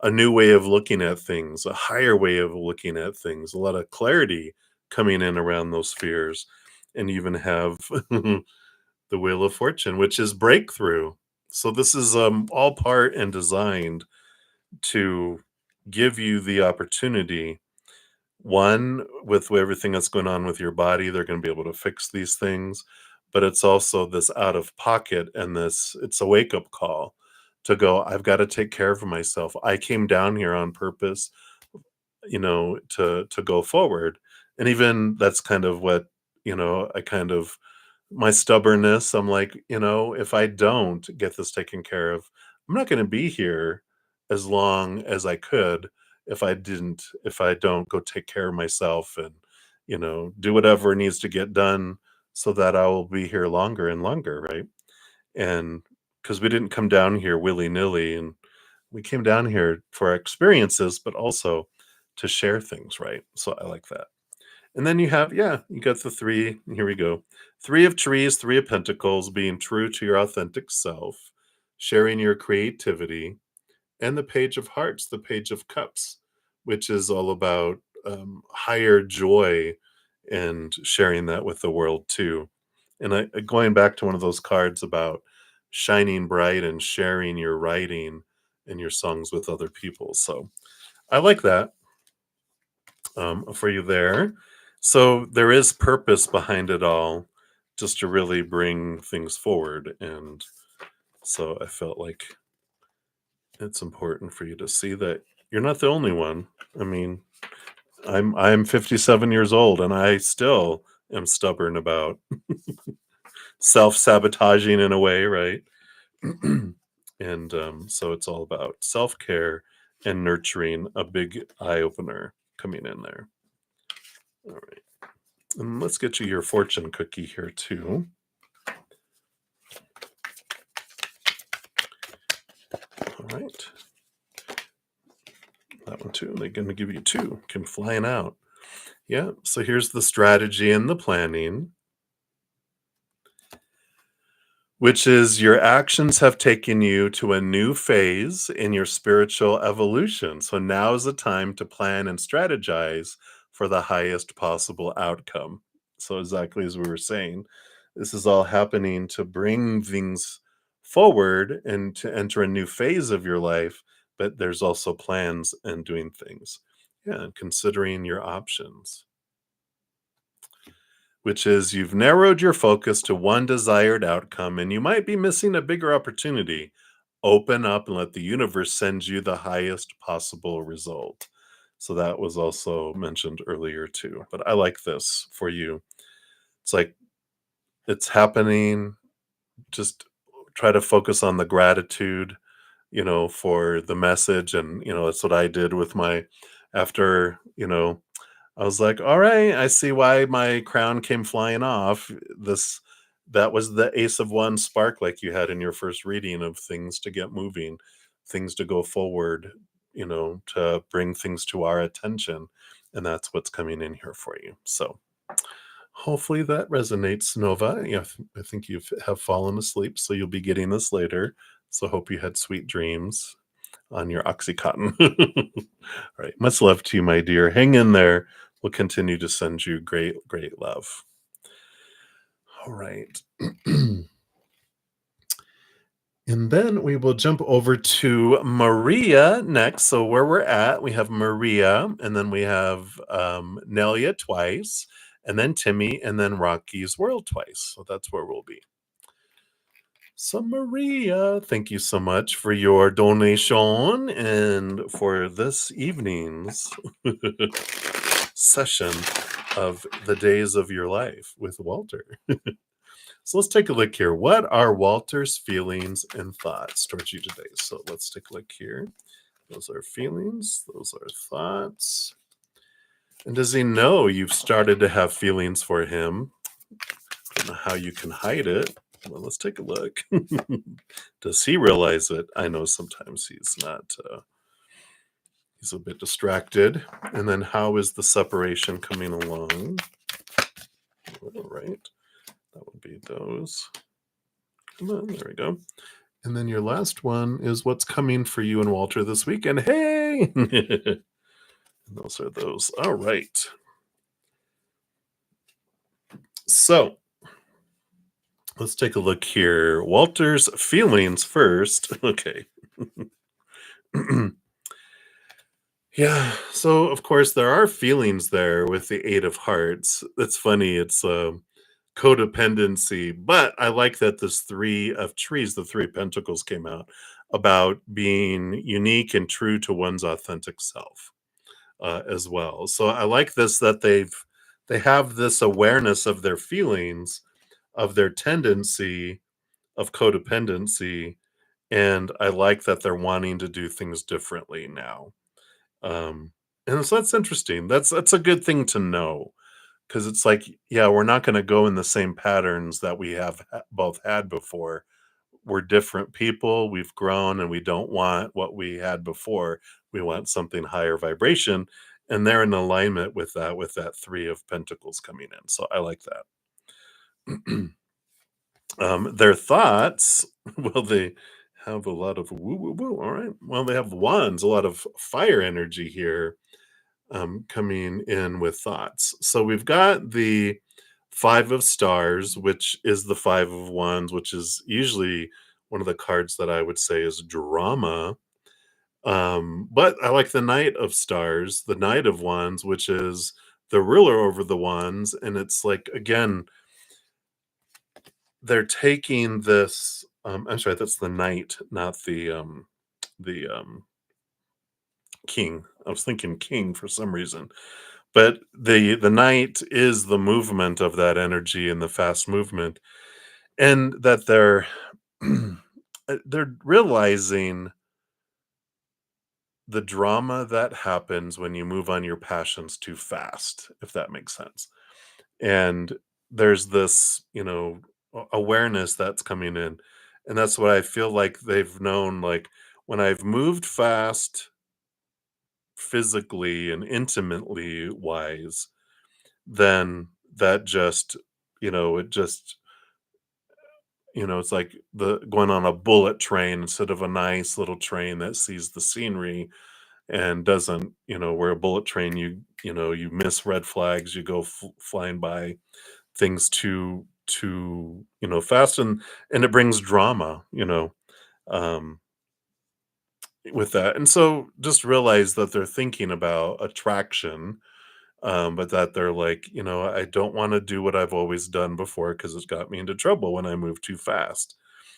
a new way of looking at things, a higher way of looking at things, a lot of clarity coming in around those fears. And you even have the Wheel of Fortune, which is breakthrough. So this is all part and designed to give you the opportunity. One, with everything that's going on with your body, they're going to be able to fix these things, but it's also this out of pocket, and it's a wake up call to go, I've got to take care of myself. I came down here on purpose, to go forward. And even that's kind of what, I kind of, my stubbornness, I'm like, if I don't get this taken care of, I'm not going to be here as long as I could if I don't go take care of myself and, do whatever needs to get done so that I will be here longer and longer, right? And because we didn't come down here willy-nilly, and we came down here for our experiences, but also to share things, right? So I like that. And then you have, yeah, you got the three. Here we go. Three of trees, three of pentacles, being true to your authentic self, sharing your creativity, and the page of hearts, the page of cups, which is all about higher joy and sharing that with the world too. And going back to one of those cards about shining bright and sharing your writing and your songs with other people. So I like that for you there. So there is purpose behind it all, just to really bring things forward. And so I felt like it's important for you to see that you're not the only one. I mean, I'm 57 years old and I still am stubborn about self-sabotaging in a way, right? And so it's all about self-care and nurturing, a big eye opener coming in there. All right. And let's get you your fortune cookie here too. All right. That one too. They're going to give you two. Come flying out. Yeah. So here's the strategy and the planning, which is your actions have taken you to a new phase in your spiritual evolution. So now is the time to plan and strategize for the highest possible outcome. So, exactly as we were saying, this is all happening to bring things forward and to enter a new phase of your life. But there's also plans and doing things. Yeah, and considering your options, which is you've narrowed your focus to one desired outcome and you might be missing a bigger opportunity. Open up and let the universe send you the highest possible result. So that was also mentioned earlier too. But I like this for you. It's like it's happening. Just try to focus on the gratitude, for the message. And, that's what I did with my, after, I was like, "All right, I see why my crown came flying off." This that was the Ace of Wands spark like you had in your first reading of things to get moving, things to go forward, to bring things to our attention. And that's what's coming in here for you. So hopefully that resonates, Nova. Yeah, I think you have fallen asleep, so you'll be getting this later. So hope you had sweet dreams on your Oxycontin. All right. Much love to you, my dear. Hang in there. We'll continue to send you great, great love. All right. And then we will jump over to Maria next. So where we're at, we have Maria, and then we have Nelia twice, and then Timmy, and then Rocky's World twice. So that's where we'll be. So, Maria, thank you so much for your donation and for this evening's session of the days of your life with Walter. So, let's take a look here. What are Walter's feelings and thoughts towards you today? So, let's take a look here. Those are feelings, those are thoughts. And does he know you've started to have feelings for him? I don't know how you can hide it. Well, let's take a look. Does he realize it? I know sometimes he's not, he's a bit distracted. And then how is the separation coming along? All right. That would be those. Come on, there we go. And then your last one is what's coming for you and Walter this weekend. Hey! And those are those. All right. So let's take a look here. Walter's feelings first. Okay. Yeah. So of course there are feelings there with the Eight of Hearts. That's funny. It's codependency, but I like that this Three of Trees, the Three of Pentacles came out about being unique and true to one's authentic self as well. So I like this that they have this awareness of their feelings, of their tendency of codependency, and I like that they're wanting to do things differently now. And so that's interesting. That's a good thing to know because it's like, yeah, we're not going to go in the same patterns that we have both had before. We're different people. We've grown, and we don't want what we had before. We want something higher vibration, and they're in alignment with that 3 of pentacles coming in, so I like that. Their thoughts, well, they have a lot of woo, woo, woo, alright. Well, they have wands, a lot of fire energy here, coming in with thoughts. So we've got the 5 of stars, which is the 5 of wands, which is usually one of the cards that I would say is drama. But I like the Knight of Stars, the Knight of Wands, which is the ruler over the wands, and it's like, again, they're taking this, I'm sorry, that's the knight, not the king. I was thinking king for some reason. But the knight is the movement of that energy and the fast movement, and that they're realizing the drama that happens when you move on your passions too fast, if that makes sense. And there's this, awareness that's coming in. And that's what I feel like they've known. Like, when I've moved fast physically and intimately wise, then that just, it just, it's like the going on a bullet train instead of a nice little train that sees the scenery and doesn't, where a bullet train, you miss red flags, you go flying by things too fast, and it brings drama, um with that. And so just realize that they're thinking about attraction, but that they're like, I don't want to do what I've always done before because it's got me into trouble when I move too fast.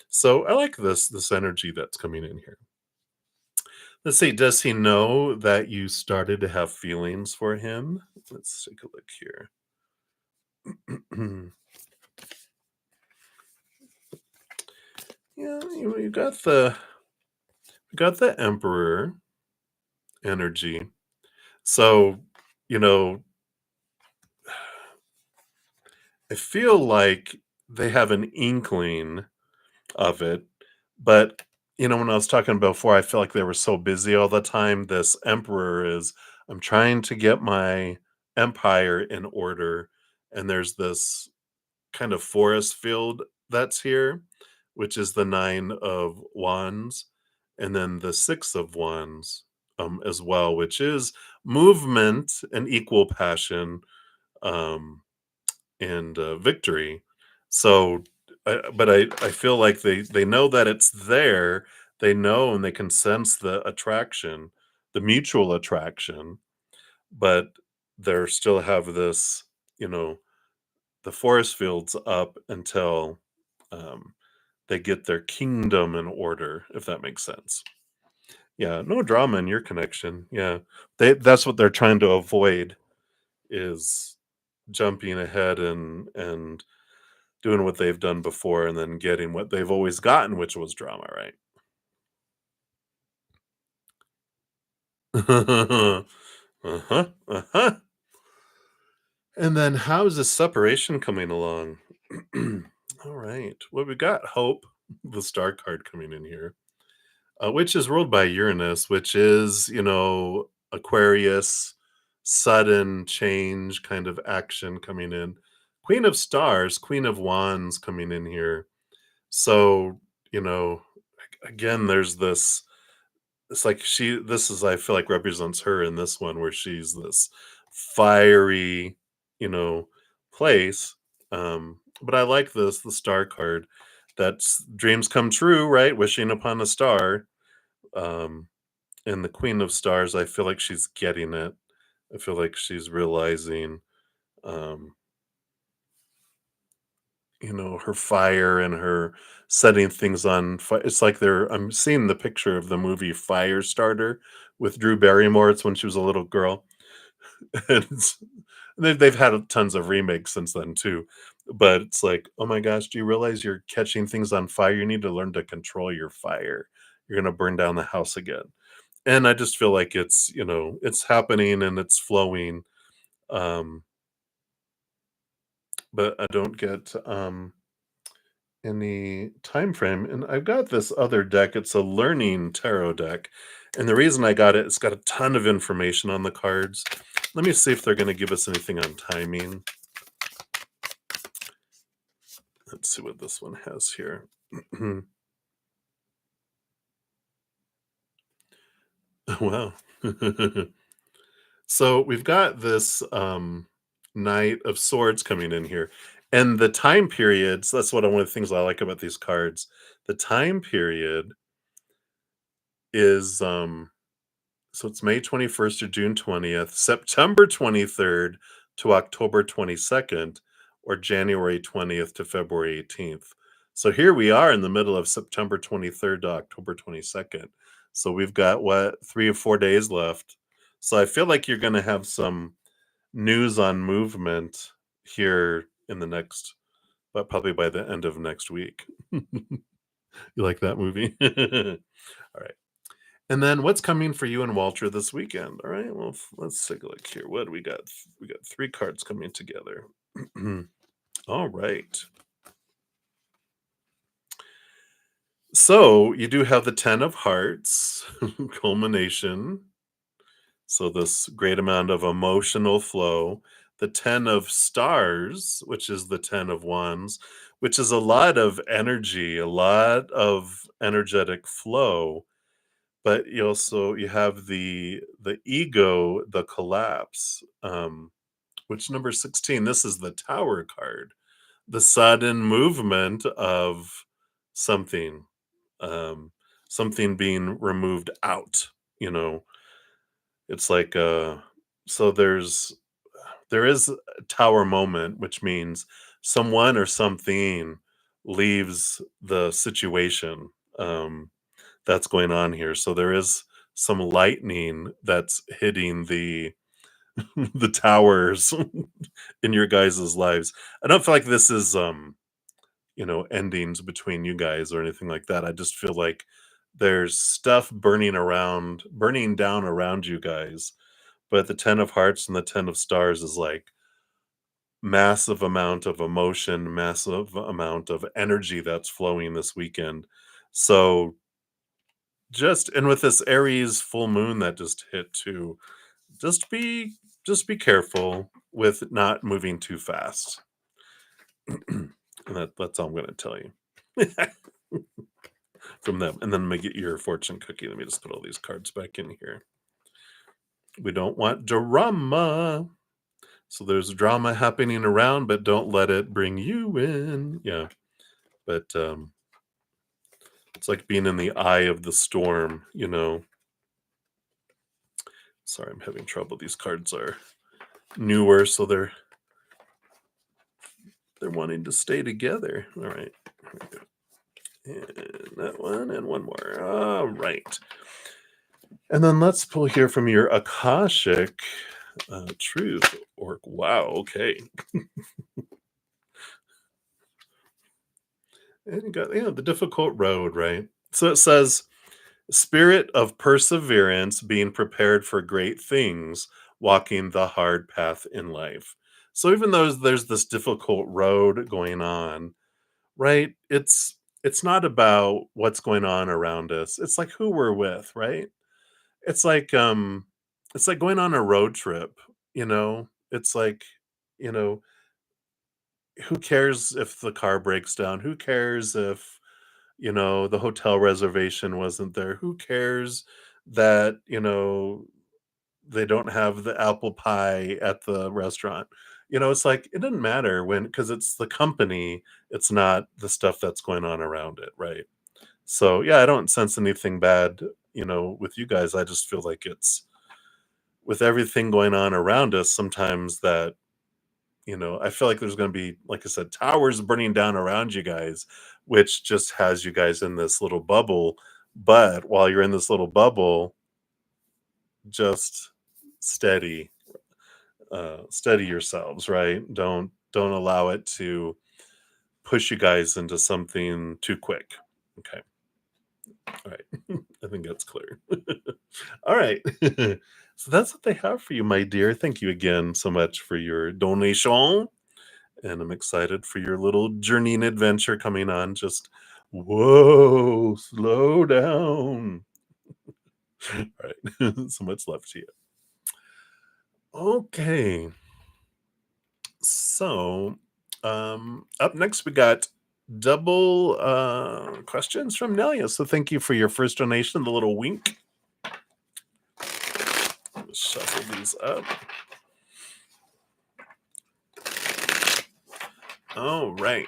So I like this energy that's coming in here. Let's see, does he know that you started to have feelings for him? Let's take a look here. Yeah, you got the emperor energy. So, you know, I feel like they have an inkling of it, but when I was talking about before, I feel like they were so busy all the time. This emperor is, I'm trying to get my empire in order, and there's this kind of forest field that's here, which is the 9 of wands, and then the 6 of wands, as well, which is movement and equal passion, um, and victory. So, but I feel like they know that it's there. They know and they can sense the attraction, the mutual attraction, but they're still have this, you know, the forest fields up until, um, they get their kingdom in order, if that makes sense. Yeah, no drama in your connection. Yeah, that's what they're trying to avoid, is jumping ahead and doing what they've done before and then getting what they've always gotten, which was drama, right? Uh-huh, uh-huh. And then how is this separation coming along? All right. Well, we got Hope, the star card coming in here, which is ruled by Uranus, which is, Aquarius, sudden change, kind of action coming in. Queen of Stars, Queen of Wands coming in here. So, you know, again, there's this, it's like this is, I feel like, represents her in this one, where she's this fiery, you know, place. But I like the star card. That's dreams come true, right? Wishing upon a star. Um, and the Queen of Stars, I feel like she's getting it. I feel like she's realizing, um, her fire and her setting things on fire. It's like I'm seeing the picture of the movie Firestarter with Drew Barrymore. It's when she was a little girl. And they've had tons of remakes since then too. But it's like, oh my gosh, do you realize you're catching things on fire? You need to learn to control your fire. You're going to burn down the house again. And I just feel like it's happening and it's flowing. Um, but I don't get, any time frame. And I've got this other deck. It's a learning tarot deck, And the reason I got it, it's got a ton of information on the cards. Let me see if they're going to give us anything on timing. Let's see what this one has here. Wow. So we've got this Knight of Swords coming in here. And the time periods, that's one of the things I like about these cards. The time period is so it's May 21st to June 20th, September 23rd to October 22nd, or January 20th to February 18th. So here we are in the middle of September 23rd to October 22nd. So we've got what, 3 or 4 days left. So I feel like you're going to have some news on movement here in the next, but probably by the end of next week. You like that movie? All right. And then what's coming for you and Walter this weekend? All right. Well, let's take a look here. What do we got? We got 3 cards coming together. All right. So you do have the 10 of Hearts, culmination. So this great amount of emotional flow. The 10 of Stars, which is the 10 of Wands, which is a lot of energy, a lot of energetic flow. But you have the ego, the collapse, which number 16, this is the Tower card. The sudden movement of something, um, something being removed out, you know. It's like so there is a tower moment, which means someone or something leaves the situation. That's going on here. So there is some lightning that's hitting the the towers in your guys' lives. I don't feel like this is endings between you guys or anything like that. I just feel like there's stuff burning down around you guys. But the 10 of Hearts and the 10 of Stars is like massive amount of emotion, massive amount of energy that's flowing this weekend. So just and with this Aries full moon that just hit too, just be just be careful with not moving too fast. And that's all I'm gonna tell you from them. And then I'm gonna get your fortune cookie. Let me just put all these cards back in here. We don't want drama. So there's drama happening around, but don't let it bring you in. Yeah. But it's like being in the eye of the storm. Sorry, I'm having trouble. These cards are newer, so they're wanting to stay together. All right. Here we go. And that one and one more. All right. And then let's pull here from your Akashic Truth Orc. Wow, okay. And you got the difficult road, right? So it says spirit of perseverance, being prepared for great things, walking the hard path in life. So even though there's this difficult road going on, right? It's not about what's going on around us. It's like who we're with, right? It's like it's like going on a road trip. It's like, you know, who cares if the car breaks down? Who cares if, the hotel reservation wasn't there? Who cares that, they don't have the apple pie at the restaurant? It's like it doesn't matter because it's the company, it's not the stuff that's going on around it, right? So yeah, I don't sense anything bad, with you guys. I just feel like it's with everything going on around us, sometimes that, I feel like there's going to be, like I said, towers burning down around you guys, which just has you guys in this little bubble. But while you're in this little bubble, just steady, steady yourselves, right? Don't allow it to push you guys into something too quick. Okay. All right. I think that's clear. All right. So that's what they have for you, my dear. Thank you again so much for your donation. And I'm excited for your little journey and adventure coming on. Just whoa, slow down. All right. So much love to you. Okay. So, up next we got double questions from Nelia. So thank you for your first donation, the little wink. Let's shuffle these up. All right.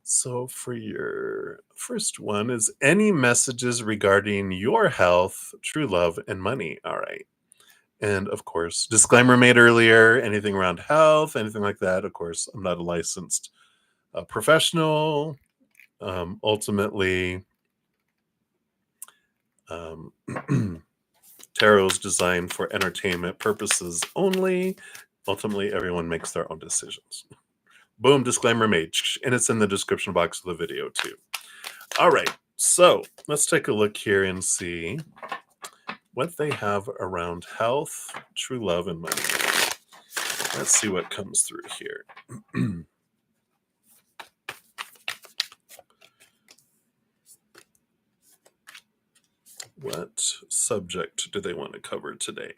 So for your first one is any messages regarding your health, true love, and money. All right. And of course, disclaimer made earlier, anything around health, anything like that. Of course, I'm not a licensed professional. Ultimately, um, tarot is designed for entertainment purposes only. Ultimately, everyone makes their own decisions. Boom, disclaimer made. And it's in the description box of the video too. All right, so let's take a look here and see what they have around health, true love, and money. Let's see what comes through here. What subject do they want to cover today?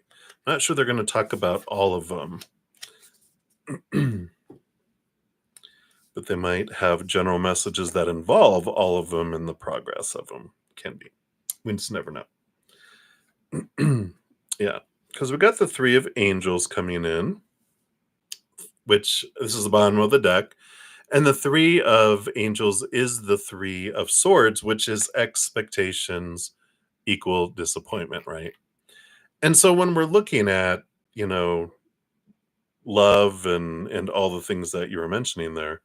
Not sure they're going to talk about all of them. But they might have general messages that involve all of them in the progress of them. Can be. We just never know. Yeah, because we got the Three of Angels coming in, which this is the bottom of the deck. And the Three of Angels is the Three of Swords, which is expectations equal disappointment, right? And so when we're looking at, love and all the things that you were mentioning there,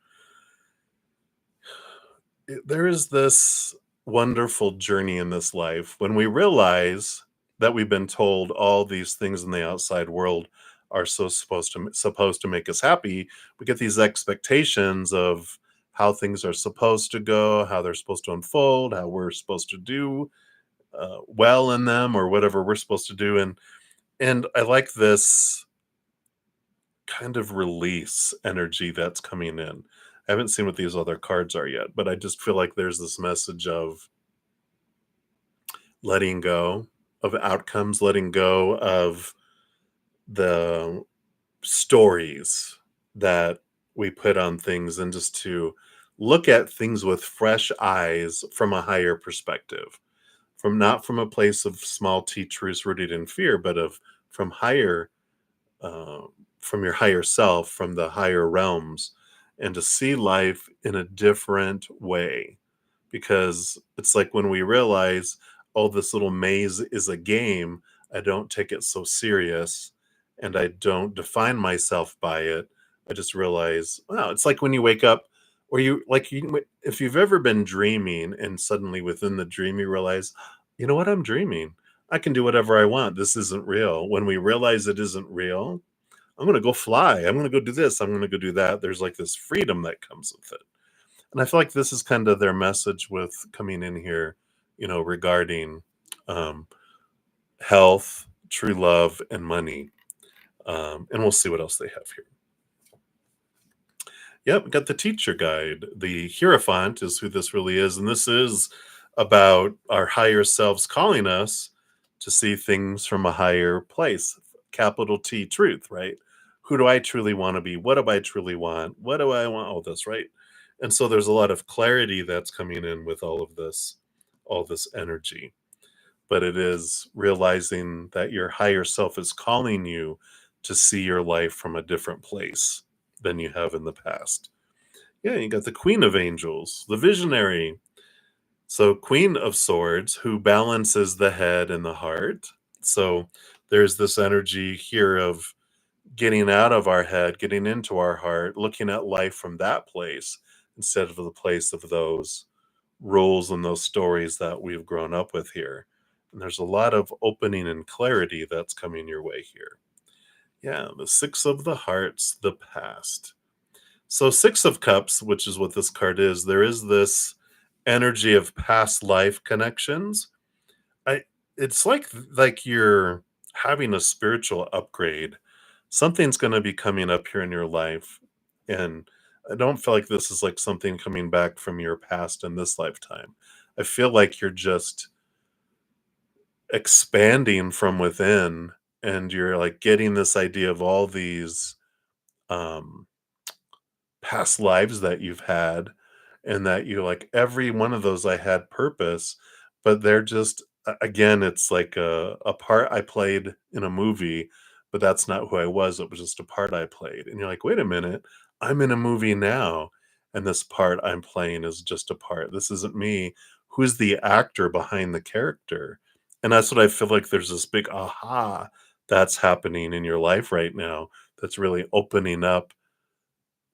there is this wonderful journey in this life when we realize that we've been told all these things in the outside world are supposed to make us happy. We get these expectations of how things are supposed to go, how they're supposed to unfold, how we're supposed to do well in them, or whatever we're supposed to do. And I like this kind of release energy that's coming in. I haven't seen what these other cards are yet, but I just feel like there's this message of letting go of outcomes, letting go of the stories that we put on things, and just to look at things with fresh eyes from a higher perspective, from not from a place of small t truths rooted in fear, but of from higher uh, from your higher self, from the higher realms, and to see life in a different way. Because it's like when we realize, oh, this little maze is a game, I don't take it so serious and I don't define myself by it. I just realize, wow, it's like when you wake up, or if you've ever been dreaming and suddenly within the dream you realize, you know what, I'm dreaming. I can do whatever I want. This isn't real. When we realize it isn't real, I'm going to go fly. I'm going to go do this. I'm going to go do that. There's like this freedom that comes with it. And I feel like this is kind of their message with coming in here, regarding um, health, true love, and money. And we'll see what else they have here. Yep, got the teacher guide. The Hierophant is who this really is. And this is about our higher selves calling us to see things from a higher place. Capital T truth, right? Who do I truly want to be? What do I truly want? What do I want? All this, right? And so there's a lot of clarity that's coming in with all this energy. But it is realizing that your higher self is calling you to see your life from a different place than you have in the past. Yeah, you got the Queen of Angels, the visionary. So, Queen of Swords, who balances the head and the heart. So, there's this energy here of getting out of our head, getting into our heart, looking at life from that place instead of the place of those rules and those stories that we've grown up with here. And there's a lot of opening and clarity that's coming your way here. Yeah, the Six of the Hearts, the past. So, Six of Cups, which is what this card is, there is this energy of past life connections. I It's like you're having a spiritual upgrade. Something's going to be coming up here in your life, and I don't feel like this is like something coming back from your past in this lifetime. I feel like you're just expanding from within, and you're like getting this idea of all these um past lives that you've had, and that you're like, every one of those I had purpose, but they're just again, it's like a part I played in a movie, but that's not who I was. It was just a part I played. And you're like, wait a minute, I'm in a movie now, and this part I'm playing is just a part. This isn't me. Who's the actor behind the character? And that's what I feel like there's this big aha that's happening in your life right now that's really opening up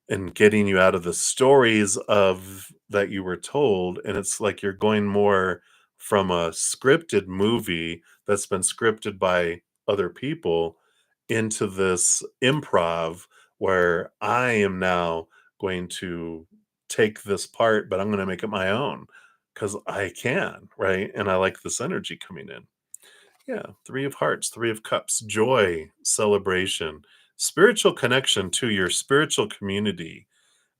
and getting you out of the stories of that you were told, and it's like you're going more from a scripted movie that's been scripted by other people into this improv where I am now going to take this part, but I'm going to make it my own because I can, right? And I like this energy coming in. Yeah, Three of Hearts, Three of Cups, joy, celebration, spiritual connection to your spiritual community,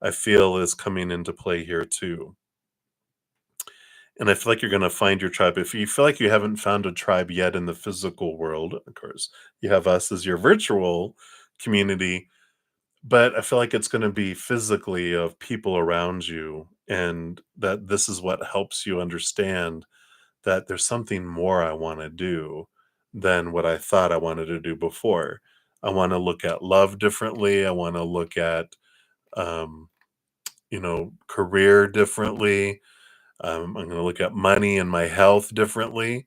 I feel is coming into play here too. And I feel like you're going to find your tribe. If you feel like you haven't found a tribe yet in the physical world, of course, you have us as your virtual community, but I feel like it's going to be physically of people around you, and that this is what helps you understand that there's something more I want to do than what I thought I wanted to do before. I want to look at love differently. I want to look at, um, career differently. I'm going to look at money and my health differently.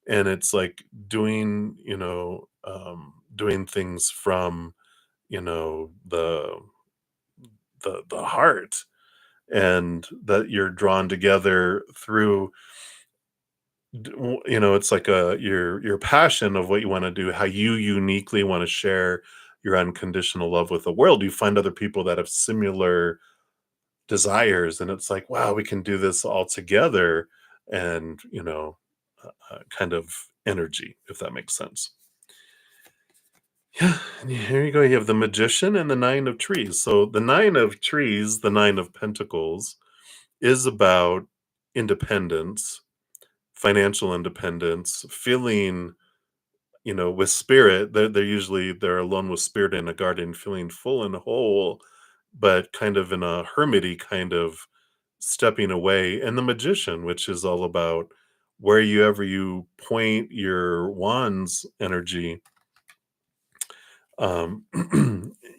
And it's like doing things from, the heart, and that you're drawn together through it's like your passion of what you want to do, how you uniquely want to share your unconditional love with the world. You find other people that have similar desires, and it's like, wow, we can do this all together, and kind of energy, if that makes sense. Yeah, and here you go. You have the Magician and the Nine of Trees. So the Nine of Trees, the Nine of Pentacles, is about independence, financial independence, feeling, with spirit. They're alone with spirit in a garden, feeling full and whole, but kind of in a hermity kind of stepping away. And the Magician, which is all about wherever you point your wand's energy, um,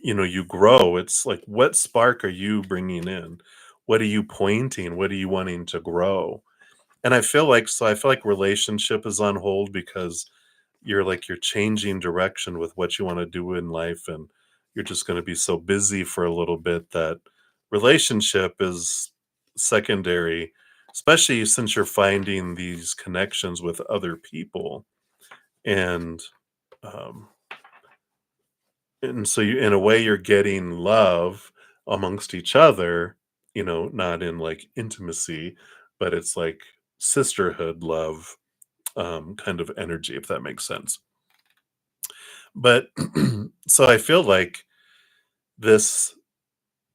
you grow. It's like, what spark are you bringing in? What are you pointing? What are you wanting to grow? And I feel like relationship is on hold because you're changing direction with what you want to do in life, and you're just going to be so busy for a little bit that relationship is secondary, especially since you're finding these connections with other people. And um and so you, in a way, you're getting love amongst each other, not in like intimacy, but it's like sisterhood love, kind of energy, if that makes sense. But so I feel like this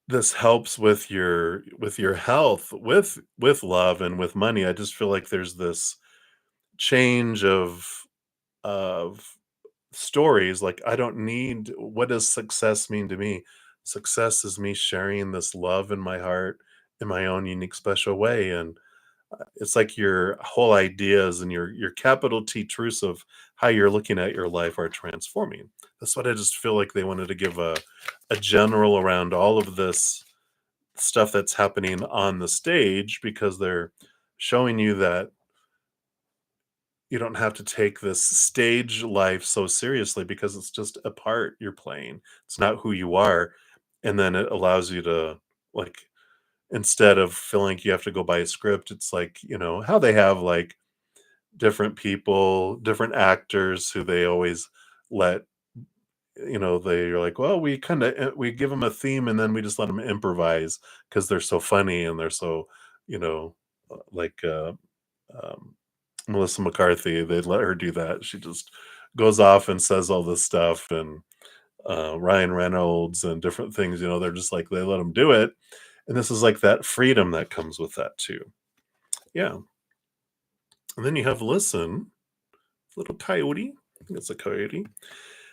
this helps with your health, with love and with money. I just feel like there's this change of stories. Like, I don't need, what does success mean to me? Success is me sharing this love in my heart in my own unique special way. And it's like your whole ideas and your capital T truths of how you're looking at your life are transforming. That's what I just feel like they wanted to give a general around all of this stuff that's happening on the stage, because they're showing you that you don't have to take this stage life so seriously, because it's just a part you're playing. It's not who you are. And then it allows you to, like, instead of feeling like you have to go by a script, it's like, how they have like different people, different actors who they always let, they're like, well, we give them a theme and then we just let them improvise because they're so funny and they're so, you know, like um, Melissa McCarthy, they let her do that. She just goes off and says all this stuff, and Ryan Reynolds and different things, they're just like, they let them do it. And this is like that freedom that comes with that too. Yeah. And then you have listen. little coyote. I think it's a coyote.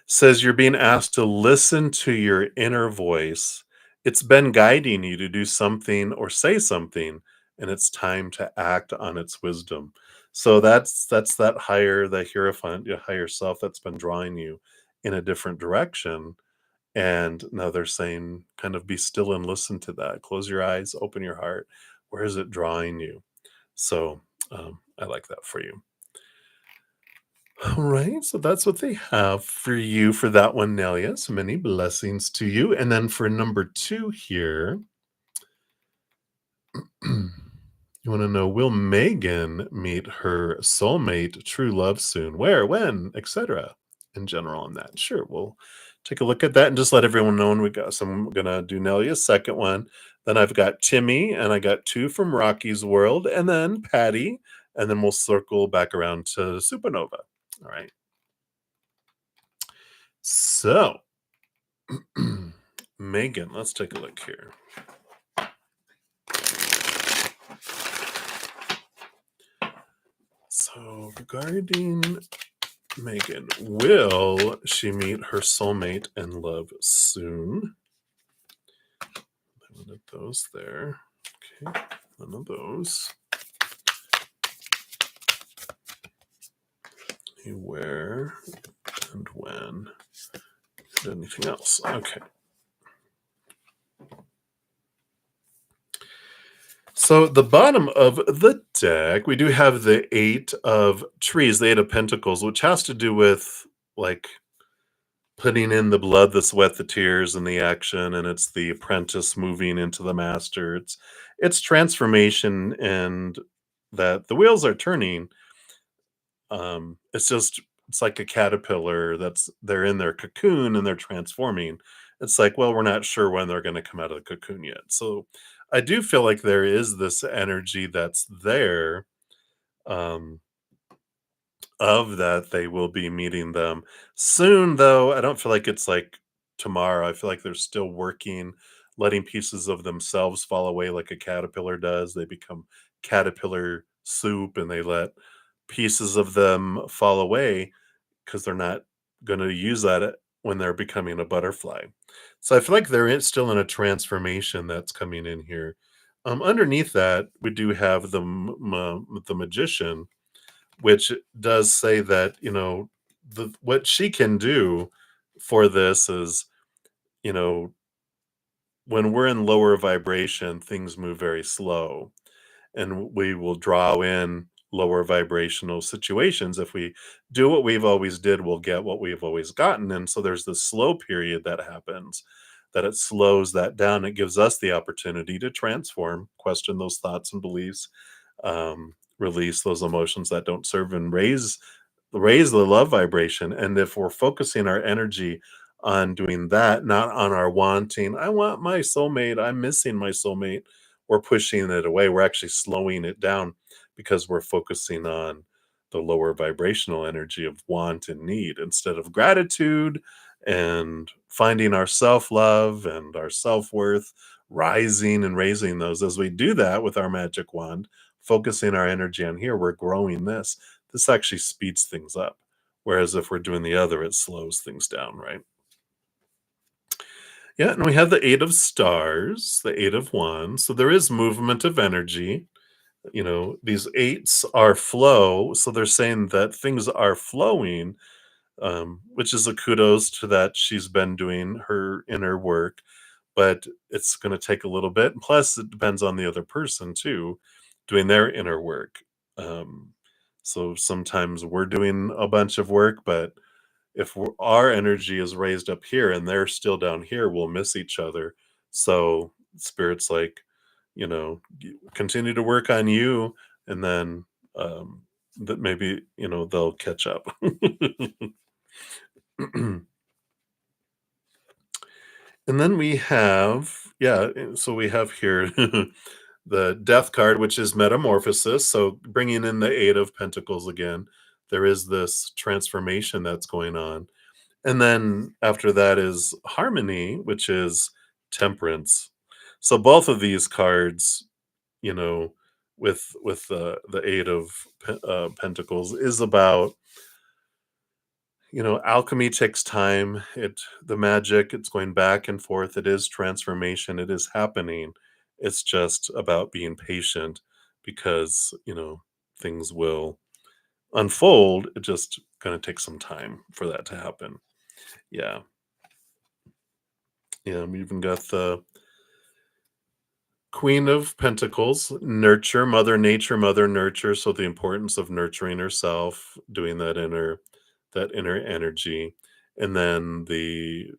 Says you're being asked to listen to your inner voice. It's been guiding you to do something or say something, and it's time to act on its wisdom. So that's that higher, the hierophant, your higher self that's been drawing you in a different direction. And now they're saying, kind of be still and listen to that. Close your eyes, open your heart. Where is it drawing you? So I like that for you. All right, so that's what they have for you for that one, Nelia. So many blessings to you. And then for number 2 here, you want to know, will Megan meet her soulmate, true love soon? Where, when, etc. In general on that. Sure, we'll take a look at that and just let everyone know when we go. So I'm gonna do Nelia's second one. Then I've got Timmy, and I got 2 from Rocky's World, and then Patty, and then we'll circle back around to Supernova. All right. So Megan, let's take a look here. So, regarding Megan, will she meet her soulmate and love soon? One of those there. Okay, one of those. Where and when? And anything else? Okay. So the bottom of the deck, we do have the 8 of trees, the 8 of pentacles, which has to do with like putting in the blood, the sweat, the tears, and the action, and it's the apprentice moving into the master. It's transformation, and that the wheels are turning. It's just it's like a caterpillar that's they're in their cocoon and they're transforming. It's like, well, we're not sure when they're going to come out of the cocoon yet. So I do feel like there is this energy that's there. Um, of that they will be meeting them soon, though I don't feel like it's like tomorrow. I feel like they're still working, letting pieces of themselves fall away like a caterpillar does. They become caterpillar soup and they let pieces of them fall away because they're not going to use that when they're becoming a butterfly. So I feel like still in a transformation that's coming in here. Underneath that, we do have the magician, which does say that, what she can do for this is, you know, when we're in lower vibration, things move very slow, and we will draw in lower vibrational situations. If we do what we've always did, we'll get what we've always gotten. And so there's this slow period that happens, that it slows that down. It gives us the opportunity to transform, question those thoughts and beliefs, release those emotions that don't serve, and raise the love vibration. And if we're focusing our energy on doing that, not on our wanting, I want my soulmate, I'm missing my soulmate, we're pushing it away. We're actually slowing it down because we're focusing on the lower vibrational energy of want and need instead of gratitude and finding our self love and our self worth, rising and raising those. As we do that with our magic wand, focusing our energy on here, we're growing this actually speeds things up. Whereas if we're doing the other, it slows things down, right? Yeah, and we have the 8 of stars, the 8 of wands. So there is movement of energy. These eights are flow. So they're saying that things are flowing, which is a kudos to that. She's been doing her inner work, but it's going to take a little bit. Plus, it depends on the other person too, doing their inner work. Um, so sometimes we're doing a bunch of work, but if our energy is raised up here and they're still down here, we'll miss each other. So spirit's like, continue to work on you, and then that maybe they'll catch up. And then we have, yeah, so we have here the death card, which is metamorphosis. So bringing in the 8 of pentacles again, there is this transformation that's going on. And then after that is harmony, which is temperance. So both of these cards, you know, with the 8 of pentacles is about alchemy takes time. The magic, it's going back and forth. It is transformation. It is happening. It's just about being patient because, things will unfold. It just gonna take some time for that to happen. Yeah. Yeah. We even got the Queen of Pentacles, nurture, Mother Nature, Mother Nurture. So the importance of nurturing herself, doing that inner energy, and then the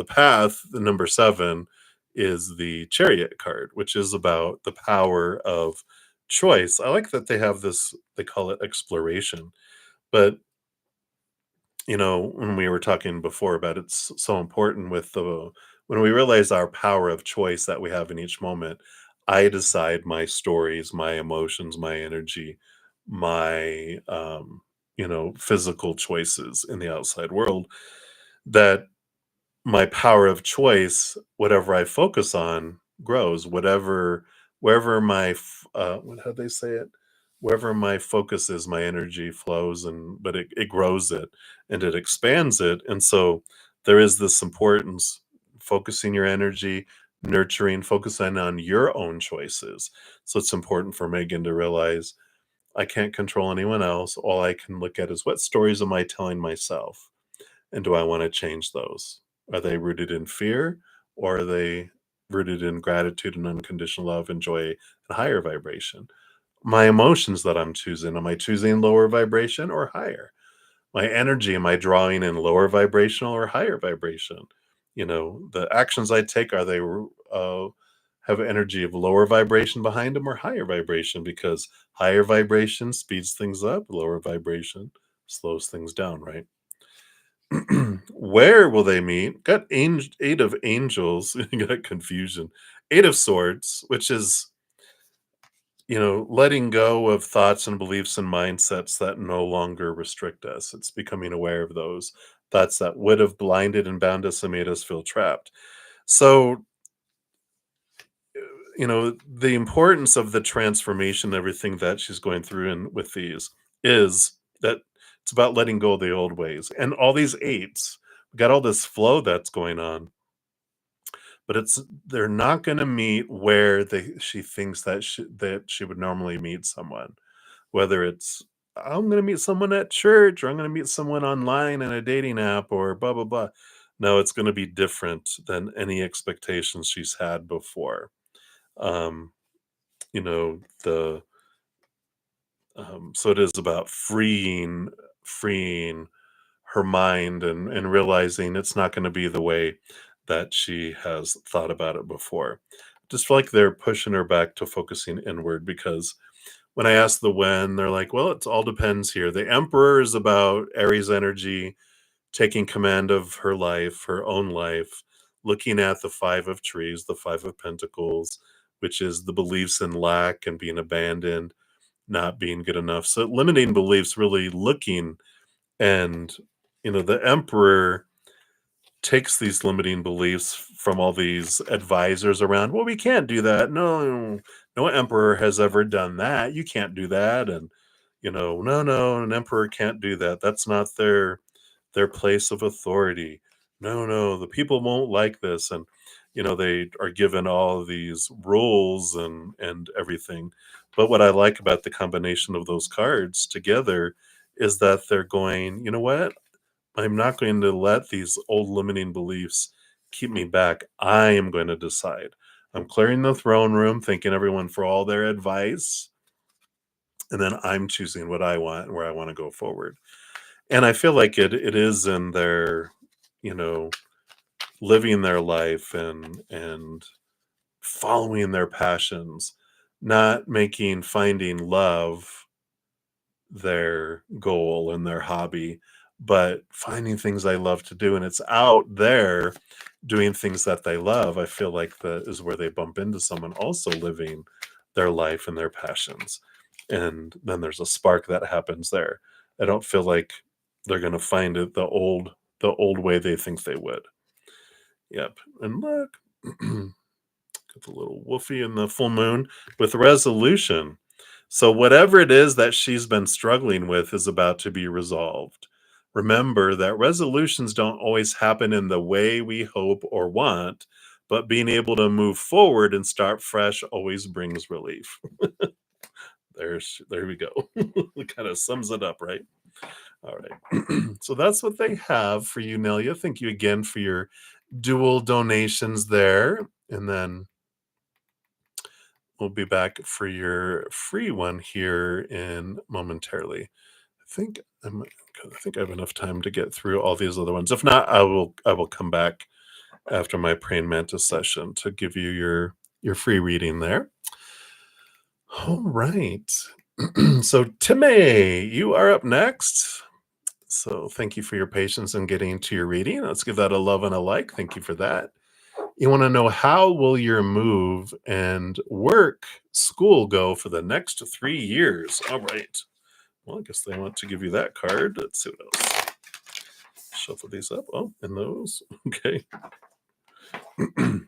path, the number 7, is the Chariot card, which is about the power of choice. I like that they have this. They call it exploration, but when we were talking before about it's so important with the when we realize our power of choice that we have in each moment. I decide my stories, my emotions, my energy, my physical choices in the outside world, that my power of choice, whatever I focus on, grows. Wherever what how they say it? Wherever my focus is, my energy flows, and but it grows it and it expands it. And so there is this importance, focusing your energy, nurturing, focusing on your own choices. So it's important for Megan to realize I can't control anyone else. All I can look at is what stories am I telling myself? And do I want to change those? Are they rooted in fear, or are they rooted in gratitude and unconditional love and joy and higher vibration? My emotions that I'm choosing, am I choosing lower vibration or higher? My energy, am I drawing in lower vibrational or higher vibration? The actions I take, are they have energy of lower vibration behind them or higher vibration? Because higher vibration speeds things up, lower vibration slows things down, right? Where will they meet? Got 8 of angels. Got confusion. 8 of swords, which is, letting go of thoughts and beliefs and mindsets that no longer restrict us. It's becoming aware of those thoughts that would have blinded and bound us and made us feel trapped. So, the importance of the transformation, everything that she's going through and with these, is that it's about letting go of the old ways. And all these eights, we got all this flow that's going on, but they're not going to meet where she thinks that she would normally meet someone. Whether it's, I'm going to meet someone at church, or I'm going to meet someone online in a dating app, or blah blah blah. No, it's going to be different than any expectations she's had before. um the So it is about freeing her mind, and realizing it's not going to be the way that she has thought about it before. Just feel like they're pushing her back to focusing inward, because when I ask the when, they're like, well, it all depends here. The Emperor is about Aries energy, taking command of her life, her own life, looking at the Five of Trees, the Five of Pentacles, which is the beliefs in lack and being abandoned, not being good enough. So limiting beliefs, really looking, and the Emperor takes these limiting beliefs from all these advisors around. Well, we can't do that. No, no emperor has ever done that. You can't do that. And no, no, an emperor can't do that. That's not their place of authority. No, no, the people won't like this. And they are given all of these rules and everything. But what I like about the combination of those cards together is that they're going, you know what? I'm not going to let these old limiting beliefs keep me back. I am going to decide. I'm clearing the throne room, thanking everyone for all their advice, and then I'm choosing what I want and where I want to go forward. And I feel like it is in their, you know, living their life and following their passions, not making finding love their goal and their hobby, but finding things they love to do. And it's out there doing things that they love. I feel like that is where they bump into someone also living their life and their passions. And then there's a spark that happens there. I don't feel like they're going to find it the old way they think they would. Yep. And look, got the little woofy in the full moon with resolution. So whatever it is that she's been struggling with is about to be resolved, Remember that resolutions don't always happen in the way we hope or want, but being able to move forward and start fresh always brings relief. There we go. It kind of sums it up, right? All right. So that's what they have for you, Nelia. Thank you again for your dual donations there. And then we'll be back for your free one here in momentarily. think I think I have enough time to get through all these other ones. If not, I will come back after my Praying Mantis session to give you your free reading there. All right. So Timmy, you are up next. So thank you for your patience in getting to your reading. Let's give that a love and a like. Thank you for that. You want to know, how will your move and work school go for the next 3 years? All right. Well, I guess they want to give you that card. Let's see what else. Shuffle these up. Oh, and those. Okay. All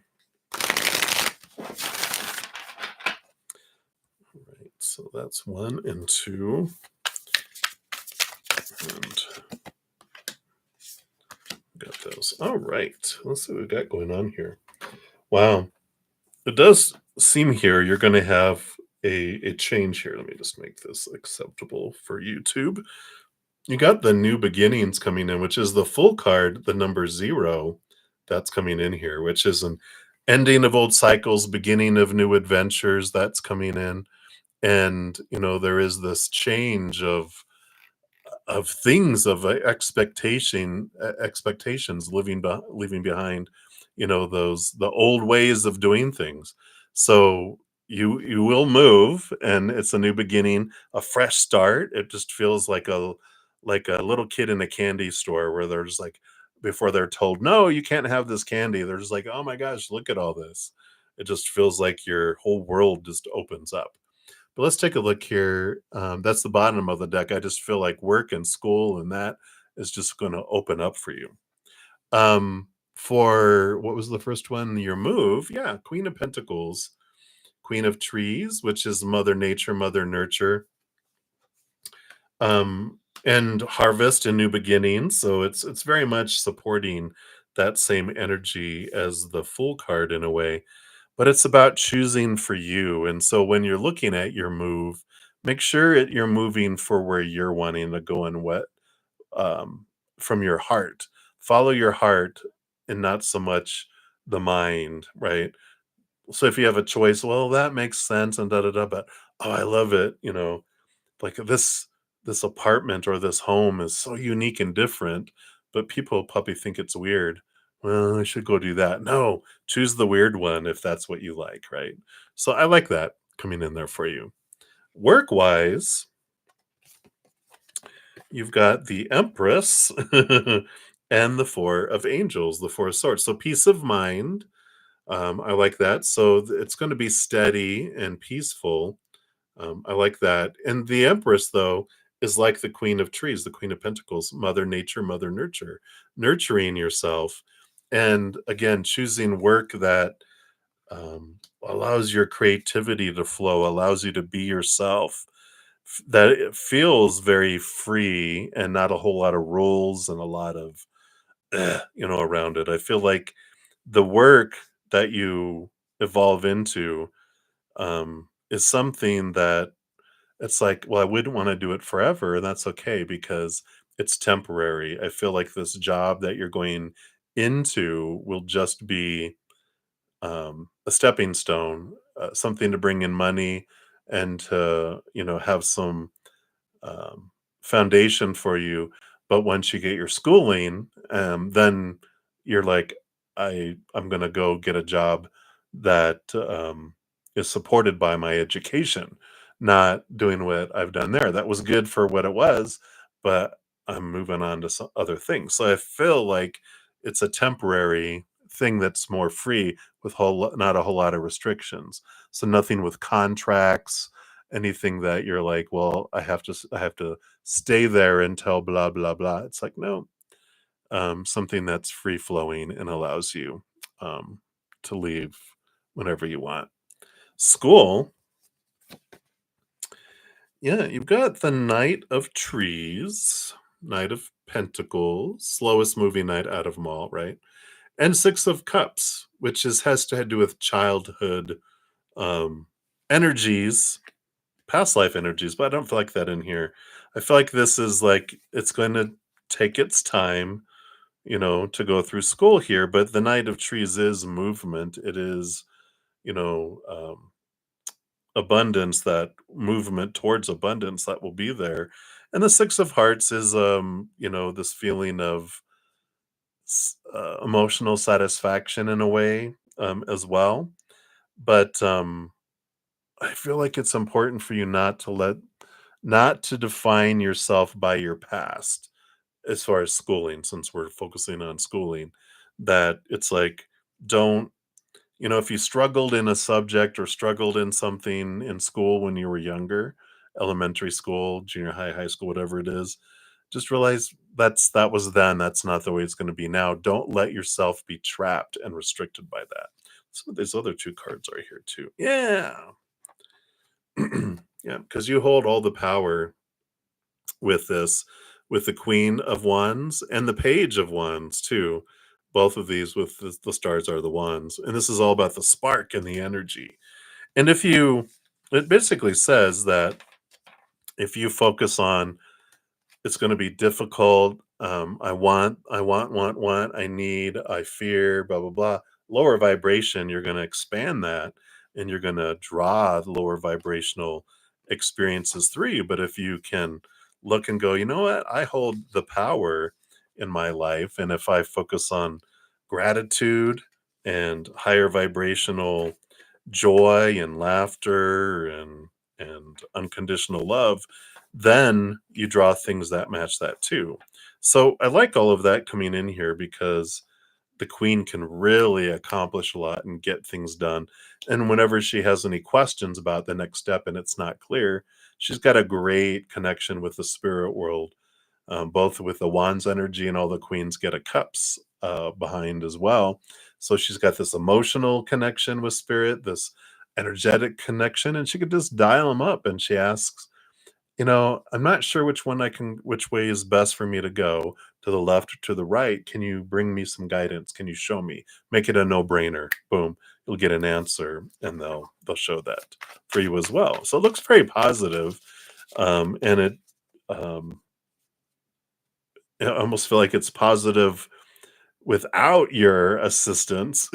right. So that's 1 and 2. And got those. All right. Let's see what we got going on here. Wow. It does seem here you're going to have a change here. Let me just make this acceptable for YouTube. You got the new beginnings coming in, which is the full card, the number 0. That's coming in here, which is an ending of old cycles, beginning of new adventures. That's coming in. And, there is this change of things, of expectations, leaving behind, those the old ways of doing things. So you will move, and it's a new beginning, a fresh start. It just feels like a little kid in a candy store where they're just like, before they're told, no, you can't have this candy, they're just like, oh my gosh, look at all this. It just feels like your whole world just opens up. But let's take a look here. That's the bottom of the deck. I just feel like work and school and that is just going to open up for you. For what was the first one? Your move. Yeah. Queen of Pentacles, Queen of Trees, which is Mother Nature, Mother Nurture, and Harvest and New Beginnings. So it's very much supporting that same energy as the Fool card in a way, but it's about choosing for you. And so when you're looking at your move, make sure you're moving for where you're wanting to go, and what, um, from your heart. Follow your heart and not so much the mind, right? So if you have a choice, well, that makes sense and da da da, but oh, I love it, like this apartment or this home is so unique and different, but people probably think it's weird. Well, I should go do that. No, choose the weird one if that's what you like, right? So I like that coming in there for you. Work wise, you've got the Empress and the Four of Angels, the Four of Swords. So peace of mind. I like that. So it's going to be steady and peaceful. I like that. And the Empress, though, is like the Queen of Trees, the Queen of Pentacles, Mother Nature, Mother Nurture, nurturing yourself. And again, choosing work that, allows your creativity to flow, allows you to be yourself, that it feels very free and not a whole lot of rules and a lot of, around it. I feel like the work that you evolve into, is something that, it's like, well, I wouldn't wanna do it forever, and that's okay because it's temporary. I feel like this job that you're going into will just be, a stepping stone, something to bring in money and to, have some, um, foundation for you. But once you get your schooling, then you're like, I'm gonna go get a job that, is supported by my education, not doing what I've done there. That was good for what it was, but I'm moving on to some other things. So I feel like it's a temporary thing that's more free, with not a whole lot of restrictions. So nothing with contracts, anything that you're like, well, I have to stay there until blah blah blah. It's like, no, something that's free flowing and allows you, to leave whenever you want. School, yeah, you've got the Knight of Trees, Knight of Pentacles, slowest moving knight out of them all, right? And Six of Cups, which has to do with childhood um, energies, past life energies, but I don't feel like that in here. I feel like this is like it's going to take its time, to go through school here. But the Knight of Trees is movement. It is, you know, abundance, that movement towards abundance that will be there. And the Six of Hearts is, this feeling of emotional satisfaction in a way, as well. But I feel like it's important for you not to define yourself by your past as far as schooling, since we're focusing on schooling, that it's like, don't, if you struggled in a subject or struggled in something in school when you were younger, elementary school, junior high, high school, whatever it is, just realize that was then. That's not the way it's going to be now. Don't let yourself be trapped and restricted by that. Some of these other two cards are here too. Yeah. Yeah, because you hold all the power with this, with the Queen of Wands and the Page of Wands too. Both of these with the stars are the wands. And this is all about the spark and the energy. And it basically says that if you focus on, it's going to be difficult. I need, I fear, blah, blah, blah. Lower vibration, you're going to expand that and you're going to draw the lower vibrational experiences through you. But if you can look and go, you know what? I hold the power in my life. And if I focus on gratitude and higher vibrational joy and laughter and unconditional love, then you draw things that match that too. So I like all of that coming in here because the queen can really accomplish a lot and get things done. And whenever she has any questions about the next step and it's not clear, she's got a great connection with the spirit world, both with the wands energy, and all the queens get a cups behind as well. So she's got this emotional connection with spirit, this energetic connection, and she could just dial them up. And she asks, I'm not sure which way is best for me to go, to the left or to the right. Can you bring me some guidance? Can you show me? Make it a no-brainer. Boom. You'll get an answer and they'll show that for you as well. So it looks very positive. And um, I almost feel like it's positive without your assistance,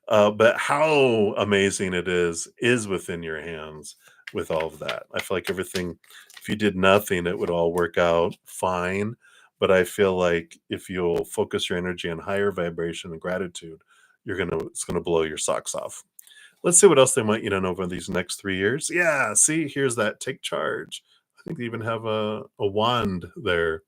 but how amazing it is within your hands with all of that. I feel like everything, if you did nothing, it would all work out fine. But I feel like if you'll focus your energy on higher vibration and gratitude, it's gonna blow your socks off. Let's see what else they want you to know over these next 3 years. Yeah, see, here's that take charge. I think they even have a wand there.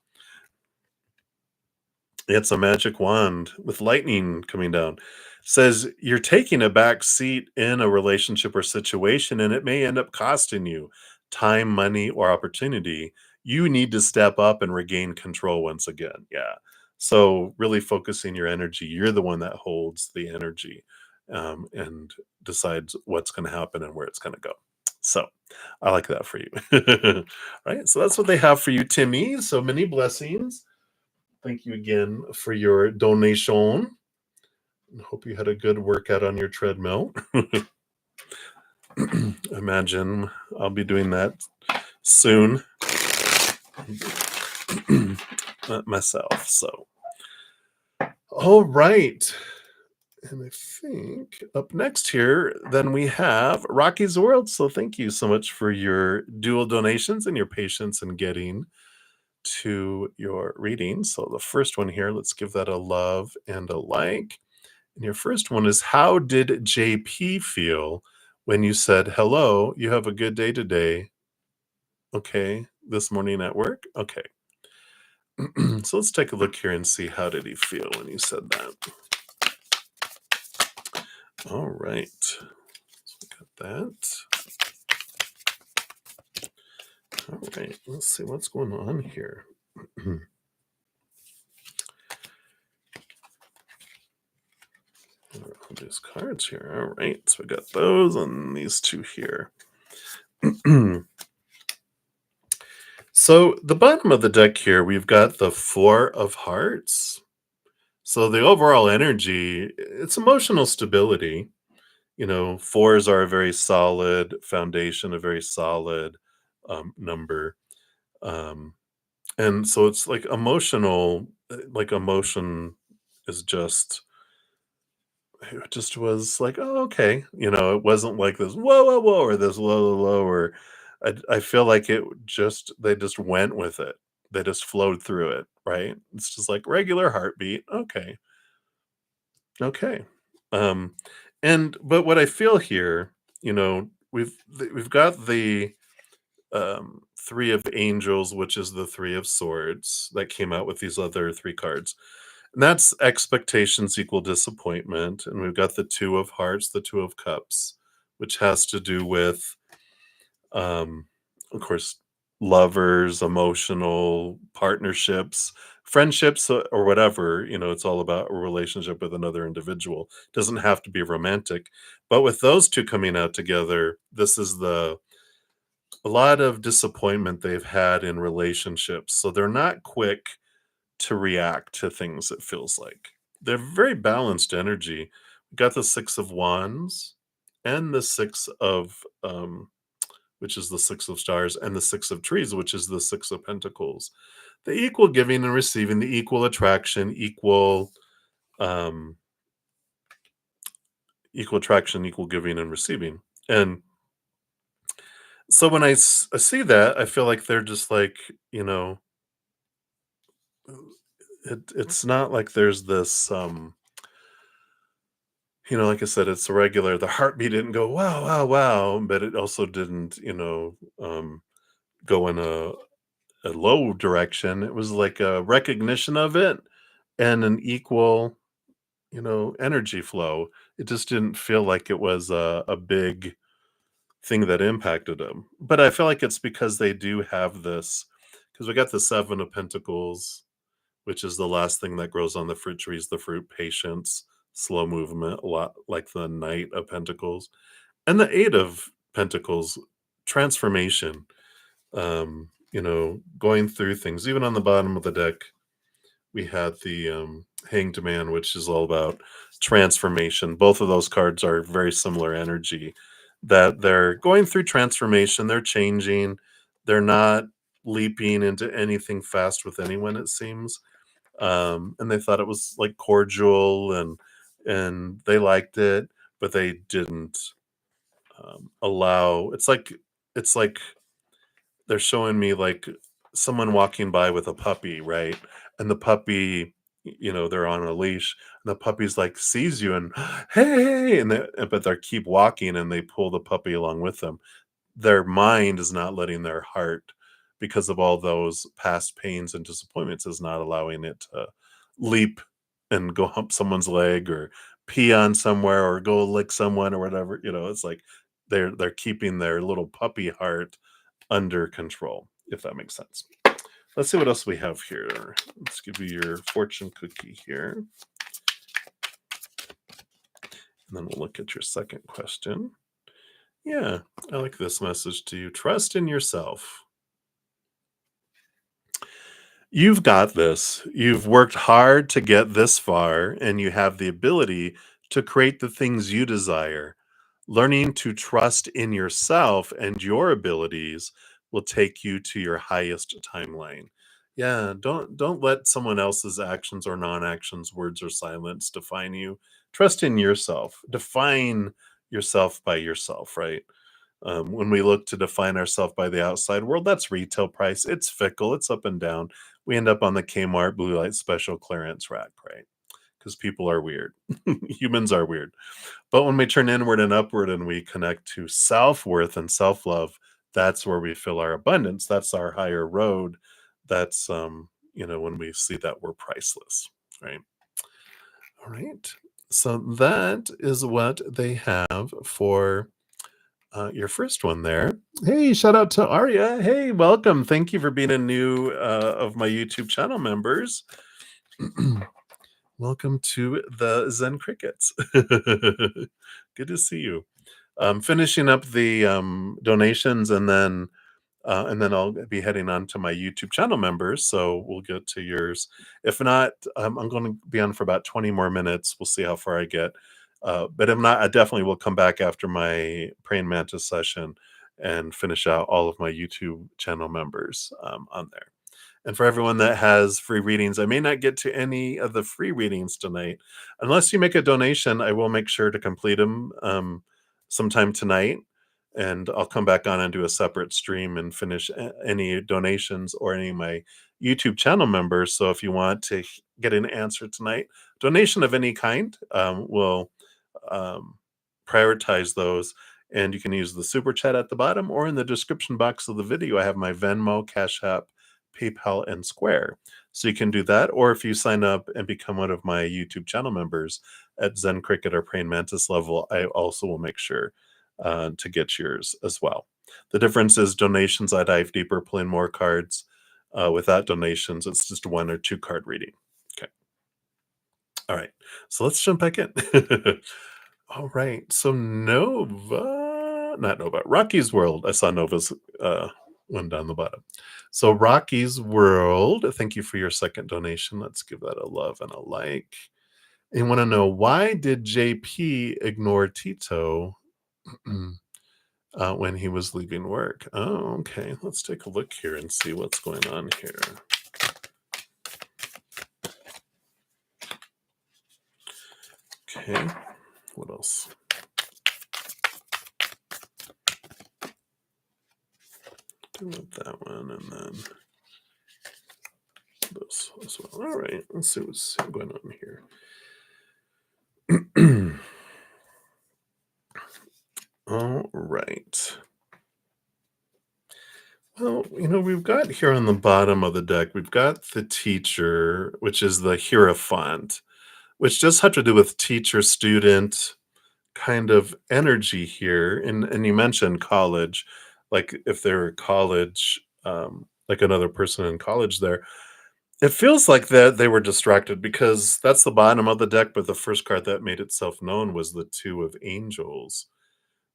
It's a magic wand with lightning coming down. Says you're taking a back seat in a relationship or situation, and it may end up costing you time, money, or opportunity. You need to step up and regain control once again. Yeah. So, really focusing your energy. You're the one that holds the energy, and decides what's going to happen and where it's going to go. So, I like that for you. Right. So, that's what they have for you, Timmy. So many blessings. Thank you again for your donation. Hope you had a good workout on your treadmill. Imagine I'll be doing that soon myself. So, all right. And I think up next here, then we have Rocky's World. So, thank you so much for your dual donations and your patience in getting to your reading. So, the first one here, let's give that a love and a like. And your first one is, how did JP feel when you said, hello, you have a good day today? Okay, this morning at work? Okay. So let's take a look here and see, how did he feel when you said that? All right. Let's look at that. All right, let's see what's going on here. All these cards here. All right, so we got those and these two here. So the bottom of the deck here, we've got the Four of Hearts. So the overall energy, it's emotional stability. Fours are a very solid foundation, a very solid number. Um, and so it's like emotional, like emotion is just, it just was like, oh, okay. It wasn't like this, whoa, whoa, whoa, or this low, low, low, or I feel like they just went with it. They just flowed through it, right? It's just like regular heartbeat. Okay. Okay. Um, but what I feel here, we've got the Three of Angels, which is the Three of Swords that came out with these other three cards. And that's expectations equal disappointment. And we've got the Two of Hearts, the Two of Cups, which has to do with um, of course, lovers, emotional partnerships, friendships, or whatever. It's all about a relationship with another individual. Doesn't have to be romantic. But with those two coming out together, this is the a lot of disappointment they've had in relationships. So they're not quick to react to things, it feels like. They're very balanced energy. We got the Six of Wands and the Six of which is the Six of Stars, and the Six of Trees, which is the Six of Pentacles. The equal giving and receiving, the equal attraction, um, equal attraction, equal giving and receiving. And so when I see that, I feel like they're just like, it's not like there's this, like I said, it's a regular, the heartbeat didn't go, wow, wow, wow, but it also didn't, go in a low direction. It was like a recognition of it and an equal, energy flow. It just didn't feel like it was a big thing that impacted them. But I feel like it's because they do have this, because we got the Seven of Pentacles, which is the last thing that grows on the fruit trees, the fruit, patience, slow movement, a lot like the Knight of Pentacles. And the Eight of Pentacles, transformation, going through things. Even on the bottom of the deck, we had the Hanged Man, which is all about transformation. Both of those cards are very similar energy, that they're going through transformation, they're changing, they're not leaping into anything fast with anyone, it seems. And they thought it was like cordial, and they liked it, but they didn't allow. It's like they're showing me like someone walking by with a puppy, right? And the puppy, they're on a leash, and the puppy's like sees you and hey, but they keep walking and they pull the puppy along with them. Their mind is not letting their heart, because of all those past pains and disappointments, is not allowing it to leap and go hump someone's leg or pee on somewhere or go lick someone or whatever. It's like they're keeping their little puppy heart under control, if that makes sense. Let's see what else we have here. Let's give you your fortune cookie here. And then we'll look at your second question. Yeah, I like this message to you. Trust in yourself. You've got this. You've worked hard to get this far, and you have the ability to create the things you desire. Learning to trust in yourself and your abilities will take you to your highest timeline. Yeah, don't let someone else's actions or non-actions, words or silence define you. Trust in yourself. Define yourself by yourself, right? When we look to define ourselves by the outside world, that's retail price. It's fickle, it's up and down. We end up on the Kmart blue light special clearance rack, right? Because people are weird. Humans are weird. But when we turn inward and upward and we connect to self worth and self love, that's where we feel our abundance. That's our higher road. That's, when we see that we're priceless, right? All right. So that is what they have for your first one there. Hey, shout out to Arya. Hey, welcome. Thank you for being a new of my YouTube channel members. Welcome to the Zen Crickets. Good to see you. Finishing up the donations, and then and then I'll be heading on to my YouTube channel members. So we'll get to yours. If not, I'm going to be on for about 20 more minutes. We'll see how far I get. But if not, I definitely will come back after my Praying Mantis session and finish out all of my YouTube channel members on there. And for everyone that has free readings, I may not get to any of the free readings tonight. Unless you make a donation, I will make sure to complete them sometime tonight. And I'll come back on and do a separate stream and finish any donations or any of my YouTube channel members. So if you want to get an answer tonight, donation of any kind, will um, prioritize those. And you can use the super chat at the bottom or in the description box of the video. I have my Venmo, Cash App, PayPal, and Square. So you can do that. Or if you sign up and become one of my YouTube channel members at Zen Cricket or Praying Mantis level, I also will make sure to get yours as well. The difference is donations, I dive deeper, pull in more cards. Without donations, it's just 1 or 2 card reading. Okay. All right. So let's jump back in. All right. So not Nova, Rocky's World. I saw Nova's one down the bottom. So Rocky's World, thank you for your second donation. Let's give that a love and a like. And want to know, why did JP ignore Tito when he was leaving work? Oh, okay. Let's take a look here and see what's going on here. Okay. What else? Do that one and then this as well. All right. Let's see what's going on here. All right. Well, we've got here on the bottom of the deck, we've got the teacher, which is the Hierophant, which does have to do with teacher-student kind of energy here. And you mentioned college, like if they're college, like another person in college there. It feels like that they were distracted because that's the bottom of the deck, but the first card that made itself known was the Two of Angels,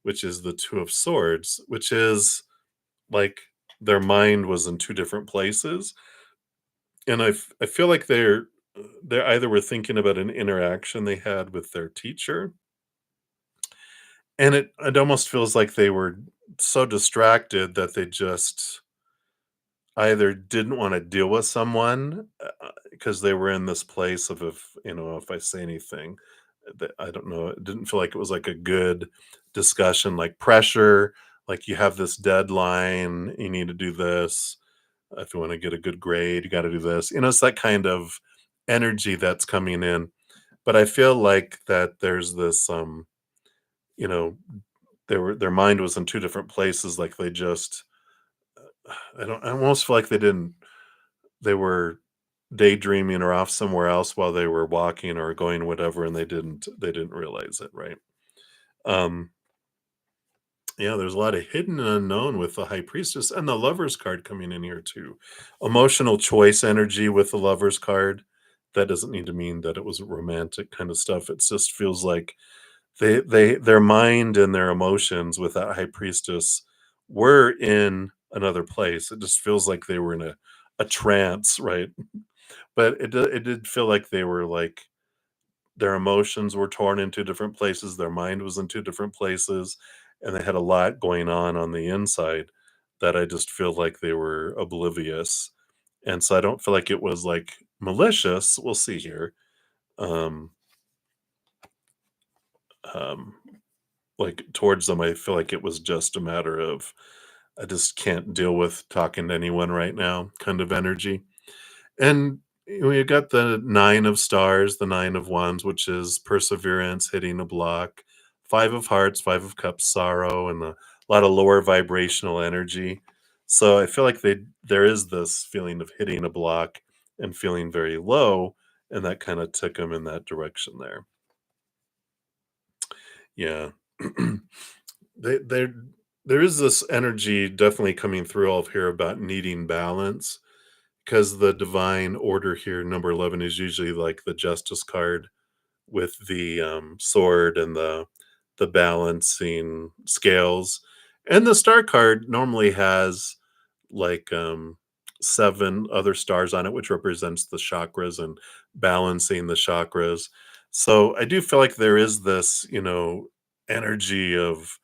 which is the Two of Swords, which is like their mind was in two different places. And I feel like they either were thinking about an interaction they had with their teacher, and it almost feels like they were so distracted that they just either didn't want to deal with someone because they were in this place of, if I say anything that I don't know, it didn't feel like it was like a good discussion, like pressure, like you have this deadline, you need to do this. If you want to get a good grade, you got to do this. It's that kind of energy that's coming in. But I feel like that there's this, you know, their mind was in two different places. Like they just, I almost feel like they were daydreaming or off somewhere else while they were walking or going whatever, and they didn't realize it, right? Um, yeah, there's a lot of hidden and unknown with the High Priestess and the Lover's card coming in here too. Emotional choice energy with the Lover's card. That doesn't need to mean that it was romantic kind of stuff. It just feels like their mind and their emotions with that High Priestess were in another place. It just feels like they were in a trance, right? But it did feel like they were like their emotions were torn into different places, their mind was in two different places, and they had a lot going on the inside that I just feel like they were oblivious. And so I don't feel like it was like malicious. We'll see here. Um, um, like towards them, I feel like it was just a matter of I just can't deal with talking to anyone right now kind of energy. And we got the Nine of Stars, the Nine of Wands, which is perseverance, hitting a block. Five of Hearts, Five of Cups, sorrow, and a lot of lower vibrational energy. So I feel like there is this feeling of hitting a block and feeling very low, and that kind of took them in that direction there. Yeah. they there is this energy definitely coming through all of here about needing balance, because the divine order here, number 11, is usually like the justice card with the sword and the balancing scales. And the star card normally has like 7 other stars on it, which represents the chakras and balancing the chakras. So I do feel like there is this, energy of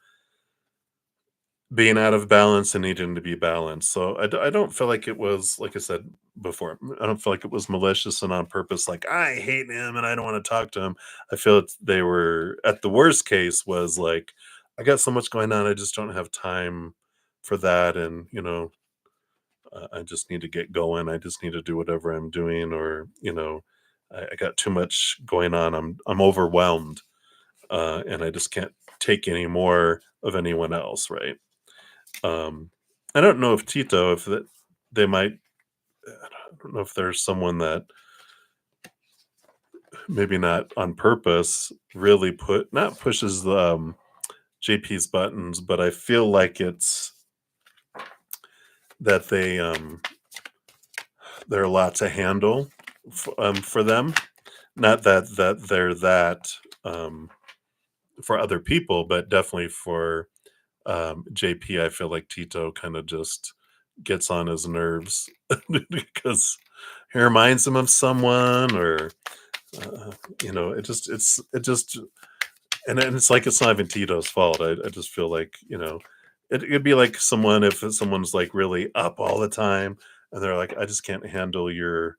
being out of balance and needing to be balanced. So I don't feel like it was, like I said before, I don't feel like it was malicious and on purpose, like, I hate him and I don't want to talk to him. I feel they were, at the worst case, was like, I got so much going on, I just don't have time for that. And, I just need to get going. I just need to do whatever I'm doing, or, I got too much going on. I'm overwhelmed, and I just can't take any more of anyone else, right? Um, I don't know if Tito, if that they might. I don't know if there's someone that maybe not on purpose really not pushes the JP's buttons, but I feel like it's that they're a lot to handle for them. Not that they're that um, for other people, but definitely for JP. I feel like Tito kind of just gets on his nerves because he reminds him of someone, or and it's like it's not even Tito's fault. I just feel like it'd be like someone, if someone's like really up all the time and they're like, I just can't handle your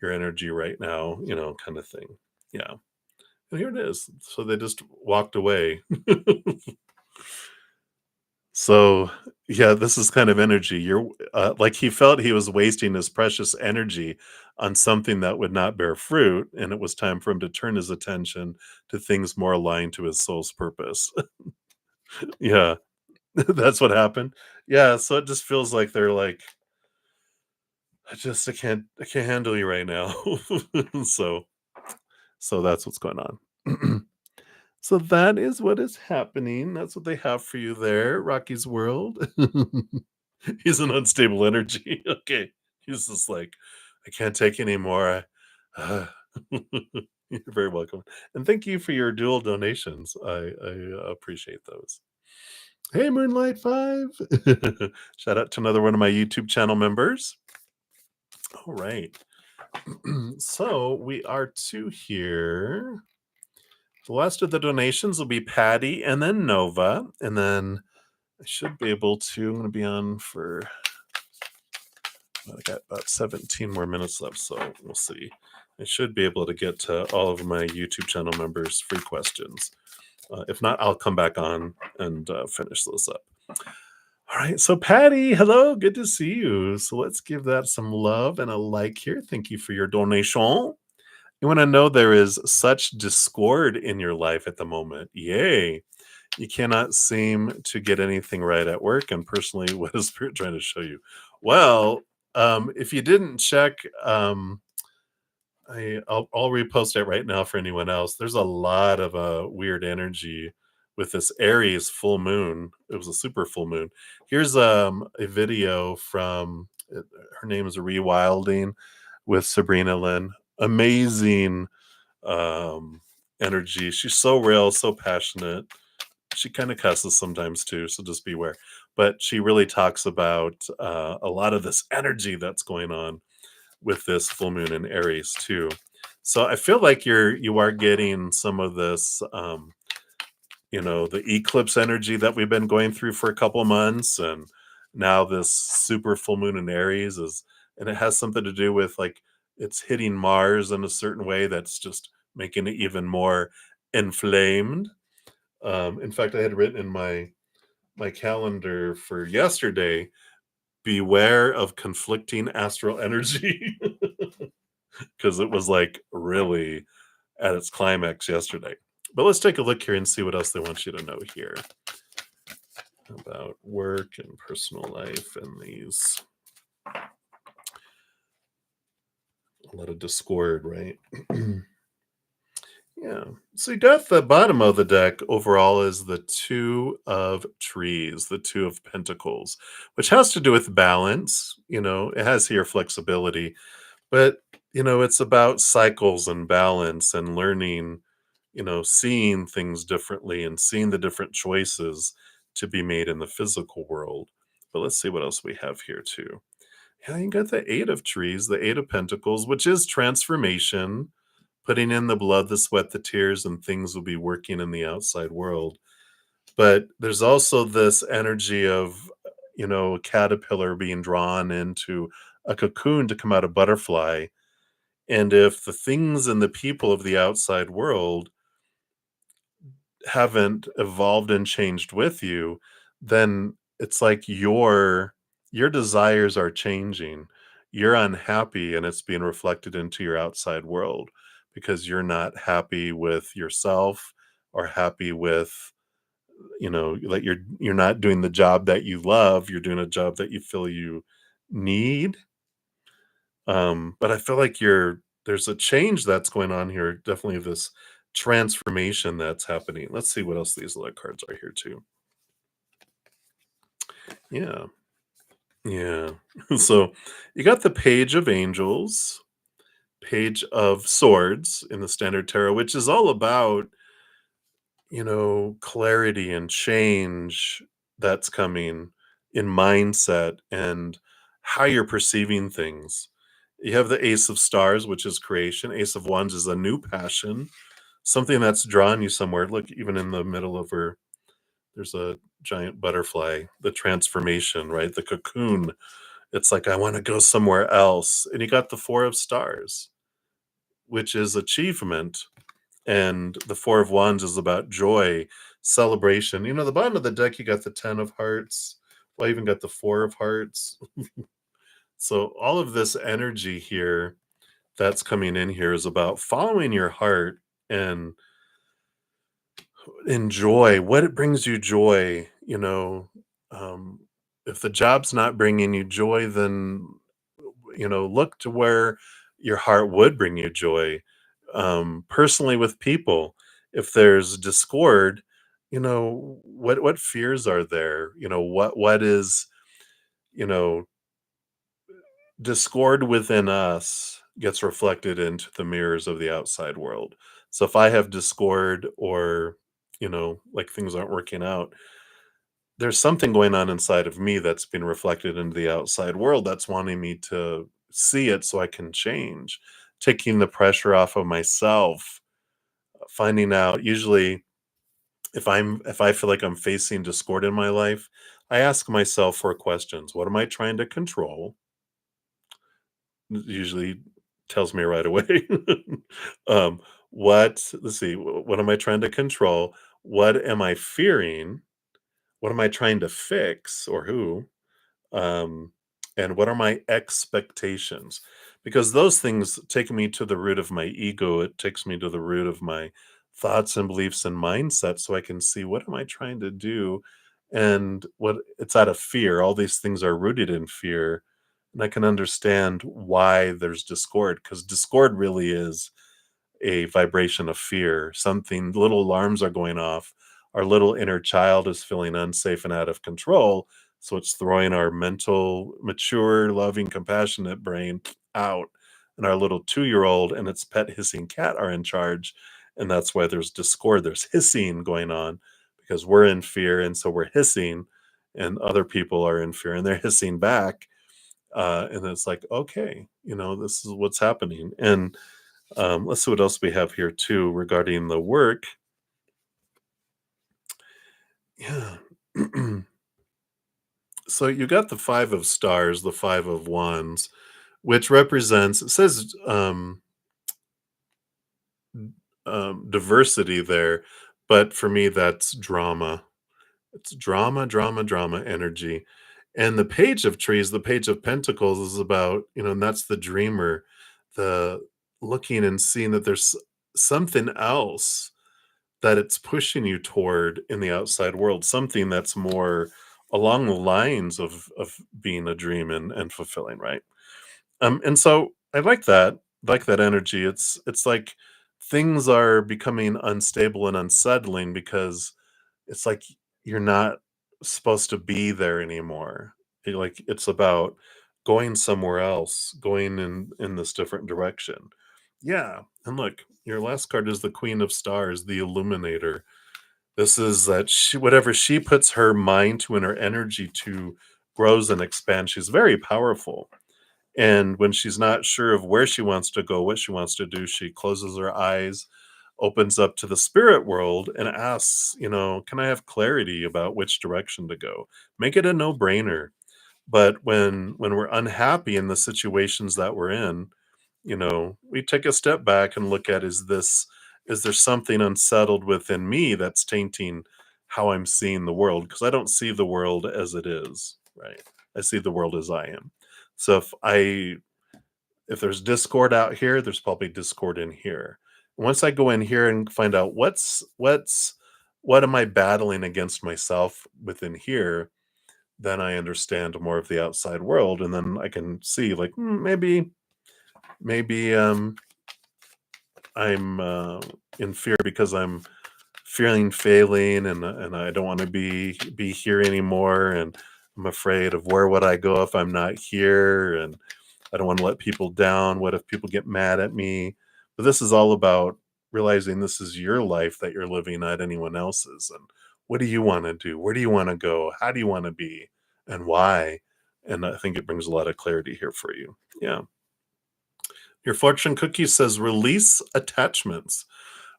energy right now, kind of thing. Yeah. And here it is. So they just walked away. So, yeah, this is kind of energy. You're like, he felt he was wasting his precious energy on something that would not bear fruit, and it was time for him to turn his attention to things more aligned to his soul's purpose. Yeah, that's what happened. Yeah, so it just feels like they're like, I can't handle you right now. so so that's what's going on. So that is what is happening. That's what they have for you there, Rocky's World. He's an unstable energy. Okay. He's just like, I can't take anymore. You're very welcome. And thank you for your dual donations. I appreciate those. Hey, Moonlight 5. Shout out to another one of my YouTube channel members. All right. So we are two here. The last of the donations will be Patty and then Nova. And then I should be able to, I'm going to be on for, I got about 17 more minutes left, so we'll see. I should be able to get to all of my YouTube channel members' free questions. If not, I'll come back on and finish those up. All right, so Patty, hello, good to see you. So let's give that some love and a like here. Thank you for your donation. You want to know there is such discord in your life at the moment. Yay. You cannot seem to get anything right at work. And personally, what is Spirit trying to show you? Well, if you didn't check, I'll repost it right now for anyone else. There's a lot of weird energy with this Aries full moon. It was a super full moon. Here's a video from her name is Rewilding with Sabrina Lynn. Amazing um, energy. She's so real, so passionate. She kind of cusses sometimes too, so just beware. But she really talks about a lot of this energy that's going on with this full moon in Aries too. So I feel like you are getting some of this, the eclipse energy that we've been going through for a couple months, and now this super full moon in Aries and it has something to do with like it's hitting Mars in a certain way that's just making it even more inflamed. In fact, I had written in my calendar for yesterday, beware of conflicting astral energy, because it was like really at its climax yesterday. But let's take a look here and see what else they want you to know here about work and personal life and these. A lot of discord, right? Yeah. So you got the bottom of the deck overall is the Two of Trees, the Two of Pentacles, which has to do with balance. It has here flexibility, but it's about cycles and balance and learning, seeing things differently and seeing the different choices to be made in the physical world. But let's see what else we have here too. Yeah, you got the Eight of Trees, the Eight of Pentacles, which is transformation, putting in the blood, the sweat, the tears, and things will be working in the outside world. But there's also this energy of, a caterpillar being drawn into a cocoon to come out a butterfly. And if the things and the people of the outside world haven't evolved and changed with you, then it's like your desires are changing. You're unhappy and it's being reflected into your outside world because you're not happy with yourself or happy with, like you're not doing the job that you love, you're doing a job that you feel you need. But I feel like there's a change that's going on here, definitely this transformation that's happening. Let's see what else these other cards are here too. Yeah. Yeah. So you got the Page of Angels, Page of Swords in the Standard Tarot, which is all about, clarity and change that's coming in mindset and how you're perceiving things. You have the Ace of Stars, which is creation. Ace of Wands is a new passion, something that's drawn you somewhere. Look, even in the middle of her, there's a giant butterfly, the transformation, right? The cocoon. It's like, I want to go somewhere else. And you got the Four of Stars, which is achievement. And the Four of Wands is about joy, celebration. The bottom of the deck, you got the Ten of Hearts. Well, I even got the Four of Hearts. So all of this energy here that's coming in here is about following your heart and enjoy what it brings you joy. Um, if the job's not bringing you joy, then look to where your heart would bring you joy. Personally, with people, if there's discord, what fears are there? What is, you know discord within us gets reflected into the mirrors of the outside world. So if I have discord, or like things aren't working out, there's something going on inside of me that's been reflected into the outside world that's wanting me to see it so I can change, taking the pressure off of myself, finding out usually if I feel like I'm facing discord in my life, I ask myself 4 questions. What am I trying to control? Usually tells me right away. um, let's see, what am I trying to control? What am I fearing? What am I trying to fix, or who? Um, and what are my expectations? Because those things take me to the root of my ego. It takes me to the root of my thoughts and beliefs and mindset, so I can see what am I trying to do, and what it's out of fear. All these things are rooted in fear, and I can understand why there's discord, because discord really is a vibration of fear. Something, little alarms are going off. Our little inner child is feeling unsafe and out of control. So it's throwing our mental, mature, loving, compassionate brain out. And our little 2-year old and its pet hissing cat are in charge. And that's why there's discord. There's hissing going on because we're in fear. And so we're hissing, and other people are in fear and they're hissing back. And it's like, okay, this is what's happening. And let's see what else we have here too regarding the work. Yeah. So you got the Five of Stars, the Five of Wands, which represents, it says diversity there, but for me, that's drama. It's drama, drama, drama energy. And the Page of Trees, the Page of Pentacles is about, and that's the dreamer, the looking and seeing that there's something else that it's pushing you toward in the outside world, something that's more along the lines of being a dream and fulfilling, right? And so I like that energy. It's like things are becoming unstable and unsettling because it's like you're not supposed to be there anymore. Like it's about going somewhere else, going in this different direction. Yeah, and look, your last card is the Queen of Stars, the Illuminator. This is that whatever she puts her mind to and her energy to grows and expands. She's very powerful. And when she's not sure of where she wants to go, what she wants to do, she closes her eyes, opens up to the spirit world, and asks, can I have clarity about which direction to go? Make it a no-brainer. But when we're unhappy in the situations that we're in, we take a step back and look at, is there something unsettled within me that's tainting how I'm seeing the world? Because I don't see the world as it is, right? I see the world as I am. So if there's discord out here, there's probably discord in here. Once I go in here and find out what am I battling against myself within here, then I understand more of the outside world, and then I can see, like, maybe I'm in fear because I'm fearing failing, and I don't want to be here anymore, and I'm afraid of where would I go if I'm not here, and I don't want to let people down. What if people get mad at me? But this is all about realizing this is your life that you're living, not anyone else's. And what do you want to do? Where do you want to go? How do you want to be? And why? And I think it brings a lot of clarity here for you. Yeah. Your fortune cookie says release attachments,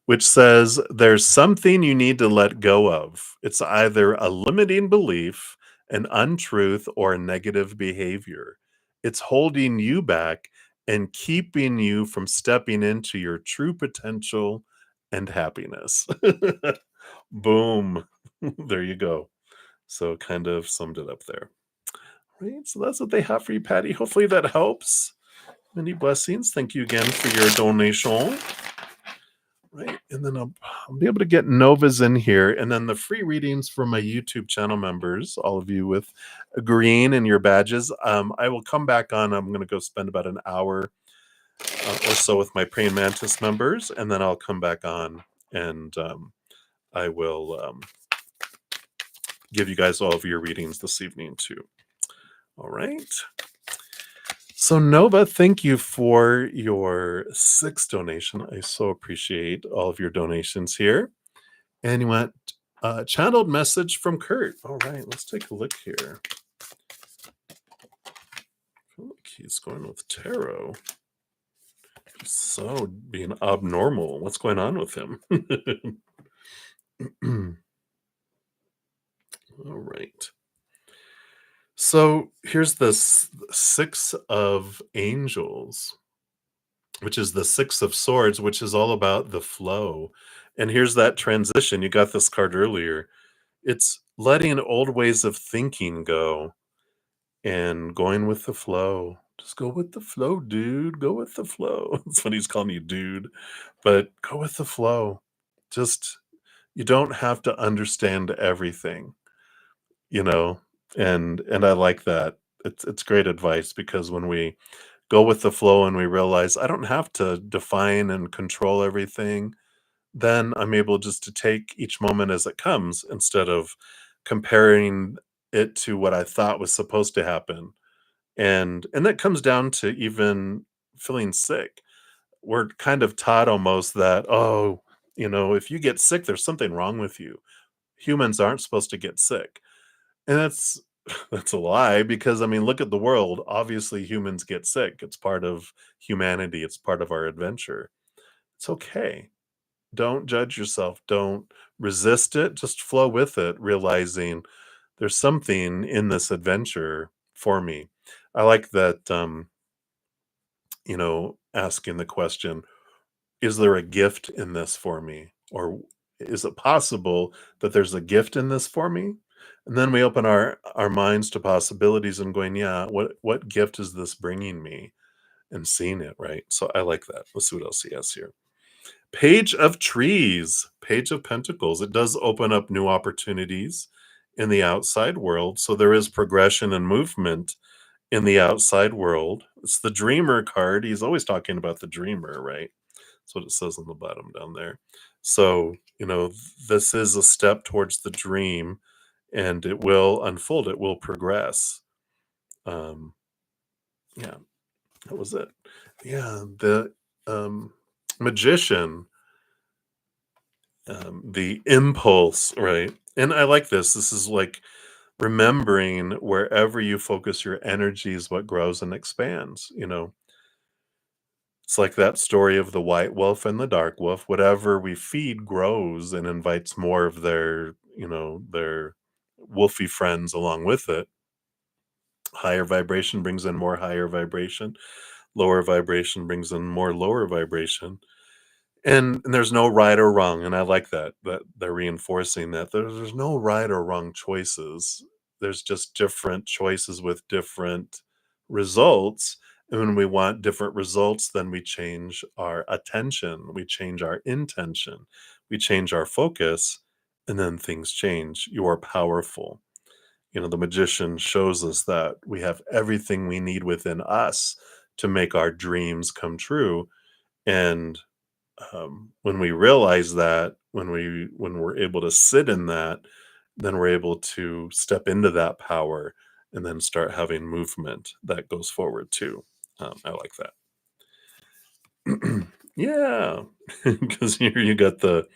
which says there's something you need to let go of. It's either a limiting belief, an untruth, or a negative behavior. It's holding you back and keeping you from stepping into your true potential and happiness. Boom. There you go. So kind of summed it up there. Right. So that's what they have for you, Patty. Hopefully that helps. Many blessings. Thank you again for your donation. Right. And then I'll be able to get Novas in here. And then the free readings for my YouTube channel members, all of you with a green and your badges. I will come back on. I'm going to go spend about an hour or so with my Praying Mantis members. And then I'll come back on and I will give you guys all of your readings this evening too. All right. So Nova, thank you for your 6th donation. I so appreciate all of your donations here. And you want channeled message from Kurt. All right, let's take a look here. I feel like he's going with tarot. He's so being abnormal. What's going on with him? All right. So here's this 6 of Angels, which is the 6 of Swords, which is all about the flow. And here's that transition. You got this card earlier. It's letting old ways of thinking go and going with the flow. Just go with the flow, dude. Go with the flow. That's what he's calling you, dude. But go with the flow. Just, you don't have to understand everything, you know? And I like that. It's great advice, because when we go with the flow and we realize I don't have to define and control everything, then I'm able just to take each moment as it comes instead of comparing it to what I thought was supposed to happen. And that comes down to even feeling sick. We're kind of taught almost that, oh, if you get sick, there's something wrong with you. Humans aren't supposed to get sick. And that's that's a lie, because I mean, look at the world. Obviously humans get sick. It's part of humanity. It's part of our adventure. It's okay. Don't judge yourself. Don't resist it. Just flow with it, realizing there's something in this adventure for me. I like that, asking the question, is there a gift in this for me? Or is it possible that there's a gift in this for me? And then we open our minds to possibilities and going, yeah, what gift is this bringing me? And seeing it, right? So I like that. Let's see what else he has here. Page of Trees, Page of Pentacles. It does open up new opportunities in the outside world. So there is progression and movement in the outside world. It's the Dreamer card. He's always talking about the Dreamer, right? That's what it says on the bottom down there. So, this is a step towards the dream, and it will unfold. It will progress. Yeah, that was it. Yeah, the Magician, the impulse, right? And I like this. This is like remembering wherever you focus your energy is what grows and expands. It's like that story of the white wolf and the dark wolf. Whatever we feed grows and invites more of their wolfy friends along with it. Higher vibration brings in more higher vibration. Lower vibration brings in more lower vibration. And there's no right or wrong, and I like that they're reinforcing that there's no right or wrong choices. There's just different choices with different results, and when we want different results, then we change our attention, we change our intention, we change our focus, and then things change. You are powerful. The magician shows us that we have everything we need within us to make our dreams come true, and when we realize that, when we're able to sit in that, then we're able to step into that power and then start having movement that goes forward too. I like that. Yeah, because here you got the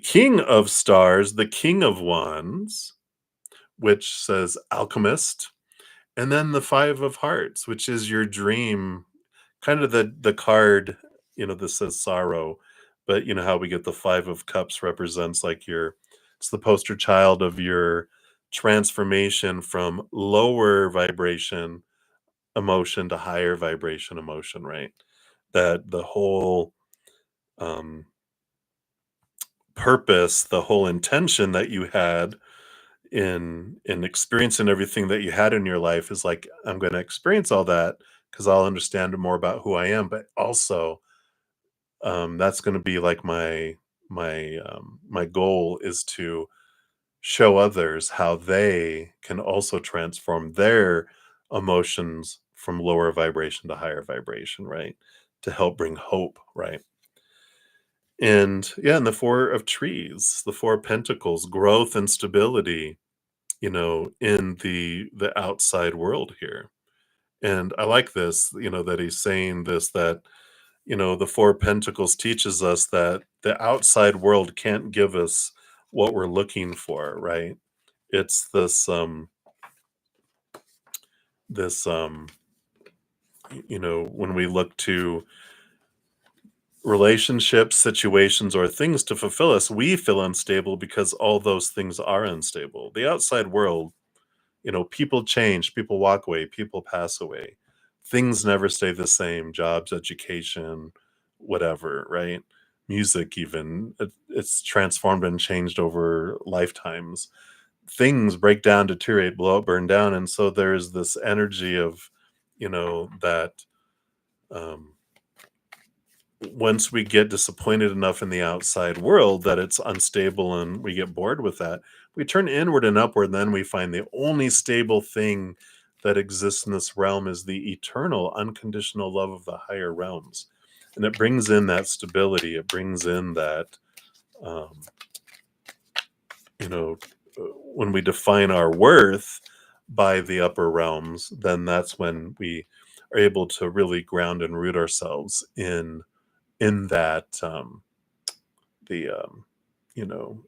king of stars, the king of wands, which says alchemist, and then the five of hearts, which is your dream. Kind of the card, that says sorrow, but you know how we get the 5 of cups represents like it's the poster child of your transformation from lower vibration emotion to higher vibration emotion, right? That the whole, um, purpose, the whole intention that you had in experiencing everything that you had in your life is like, "I'm gonna experience all that because 'cause I'll understand more about who I am," but also that's going to be like my goal is to show others how they can also transform their emotions from lower vibration to higher vibration, right? To help bring hope, right? And yeah, and the four of trees, the four of pentacles, growth and stability, in the outside world here. And I like this, that he's saying this, that the Four of Pentacles teaches us that the outside world can't give us what we're looking for, right? It's this when we look to relationships, situations, or things to fulfill us, we feel unstable because all those things are unstable. The outside world, people change, people walk away, people pass away. Things never stay the same. Jobs, education, whatever, right? Music, even it's transformed and changed over lifetimes. Things break down, deteriorate, blow up, burn down, and so there's this energy of, that um, once we get disappointed enough in the outside world that it's unstable and we get bored with that, we turn inward and upward, and then we find the only stable thing that exists in this realm is the eternal, unconditional love of the higher realms. And it brings in that stability, it brings in that, um, you know, when we define our worth by the upper realms, then that's when we are able to really ground and root ourselves in that the you know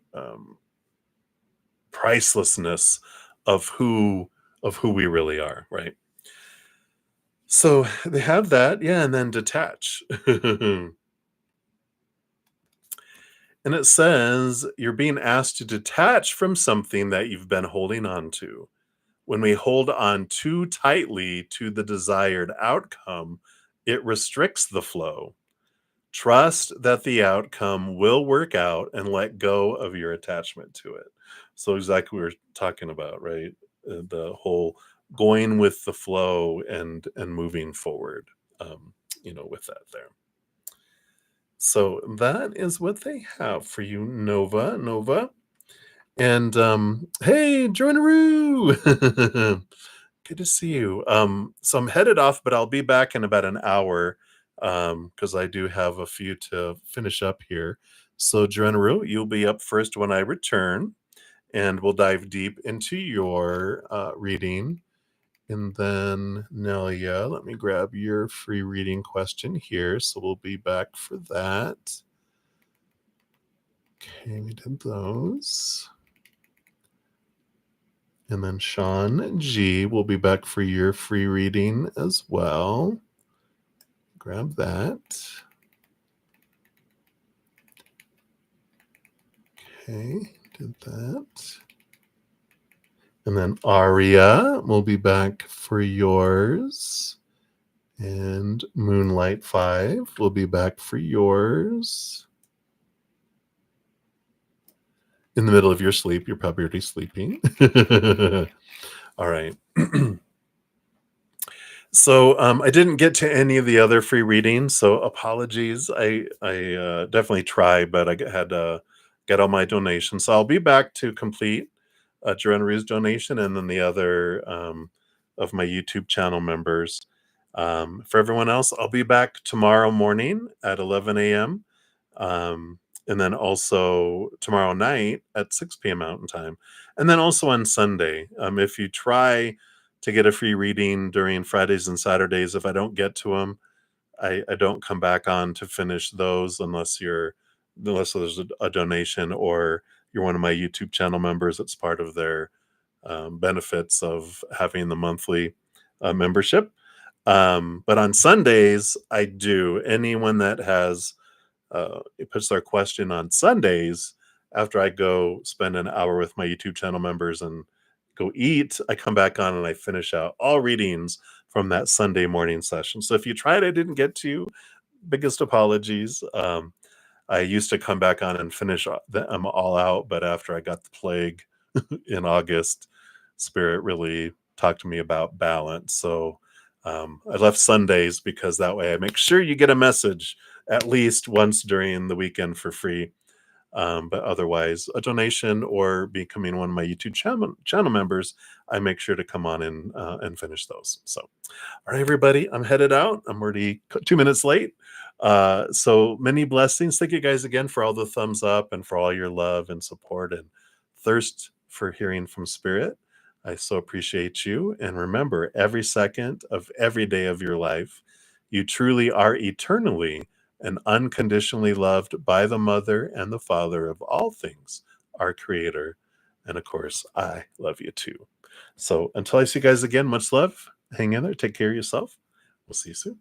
pricelessness of who we really are, right? So they have that, yeah, and then detach. And it says you're being asked to detach from something that you've been holding on to. When we hold on too tightly to the desired outcome, it restricts the flow. Trust that the outcome will work out and let go of your attachment to it. So exactly what we were talking about, right? The whole going with the flow and moving forward, with that there. So that is what they have for you, Nova. And hey, Joinaroo! Good to see you. So I'm headed off, but I'll be back in about an hour because I do have a few to finish up here. So, Joannaru, you'll be up first when I return, and we'll dive deep into your reading. And then, Nelia, let me grab your free reading question here. So, we'll be back for that. Okay, we did those. And then Sean G will be back for your free reading as well. Grab that. Okay, did that. And then Aria will be back for yours. And Moonlight 5 will be back for yours. In the middle of your sleep, you're probably already sleeping. All right. So I didn't get to any of the other free readings, so apologies. I definitely tried, but I had to get all my donations. So I'll be back to complete Jerenru's donation and then the other of my YouTube channel members. For everyone else, I'll be back tomorrow morning at 11 a.m. And then also tomorrow night at 6 p.m. Mountain Time. And then also on Sunday. If you try to get a free reading during Fridays and Saturdays, if I don't get to them, I don't come back on to finish those unless there's a donation or you're one of my YouTube channel members. It's part of their benefits of having the monthly membership. But on Sundays, I do. Anyone that has puts their question on Sundays after I go spend an hour with my YouTube channel members and go eat, I come back on and I finish out all readings from that Sunday morning session. So if you tried, I didn't get to, biggest apologies. I used to come back on and finish them all out, but after I got the plague in August, Spirit really talked to me about balance. So I left Sundays because that way I make sure you get a message at least once during the weekend for free. But otherwise, a donation or becoming one of my YouTube channel members, I make sure to come on in and finish those. So, all right, everybody, I'm headed out. I'm already 2 minutes late. So many blessings. Thank you guys again for all the thumbs up and for all your love and support and thirst for hearing from Spirit. I so appreciate you. And remember, every second of every day of your life, you truly are eternally and unconditionally loved by the Mother and the Father of all things, our Creator. And of course, I love you too. So until I see you guys again, much love. Hang in there. Take care of yourself. We'll see you soon.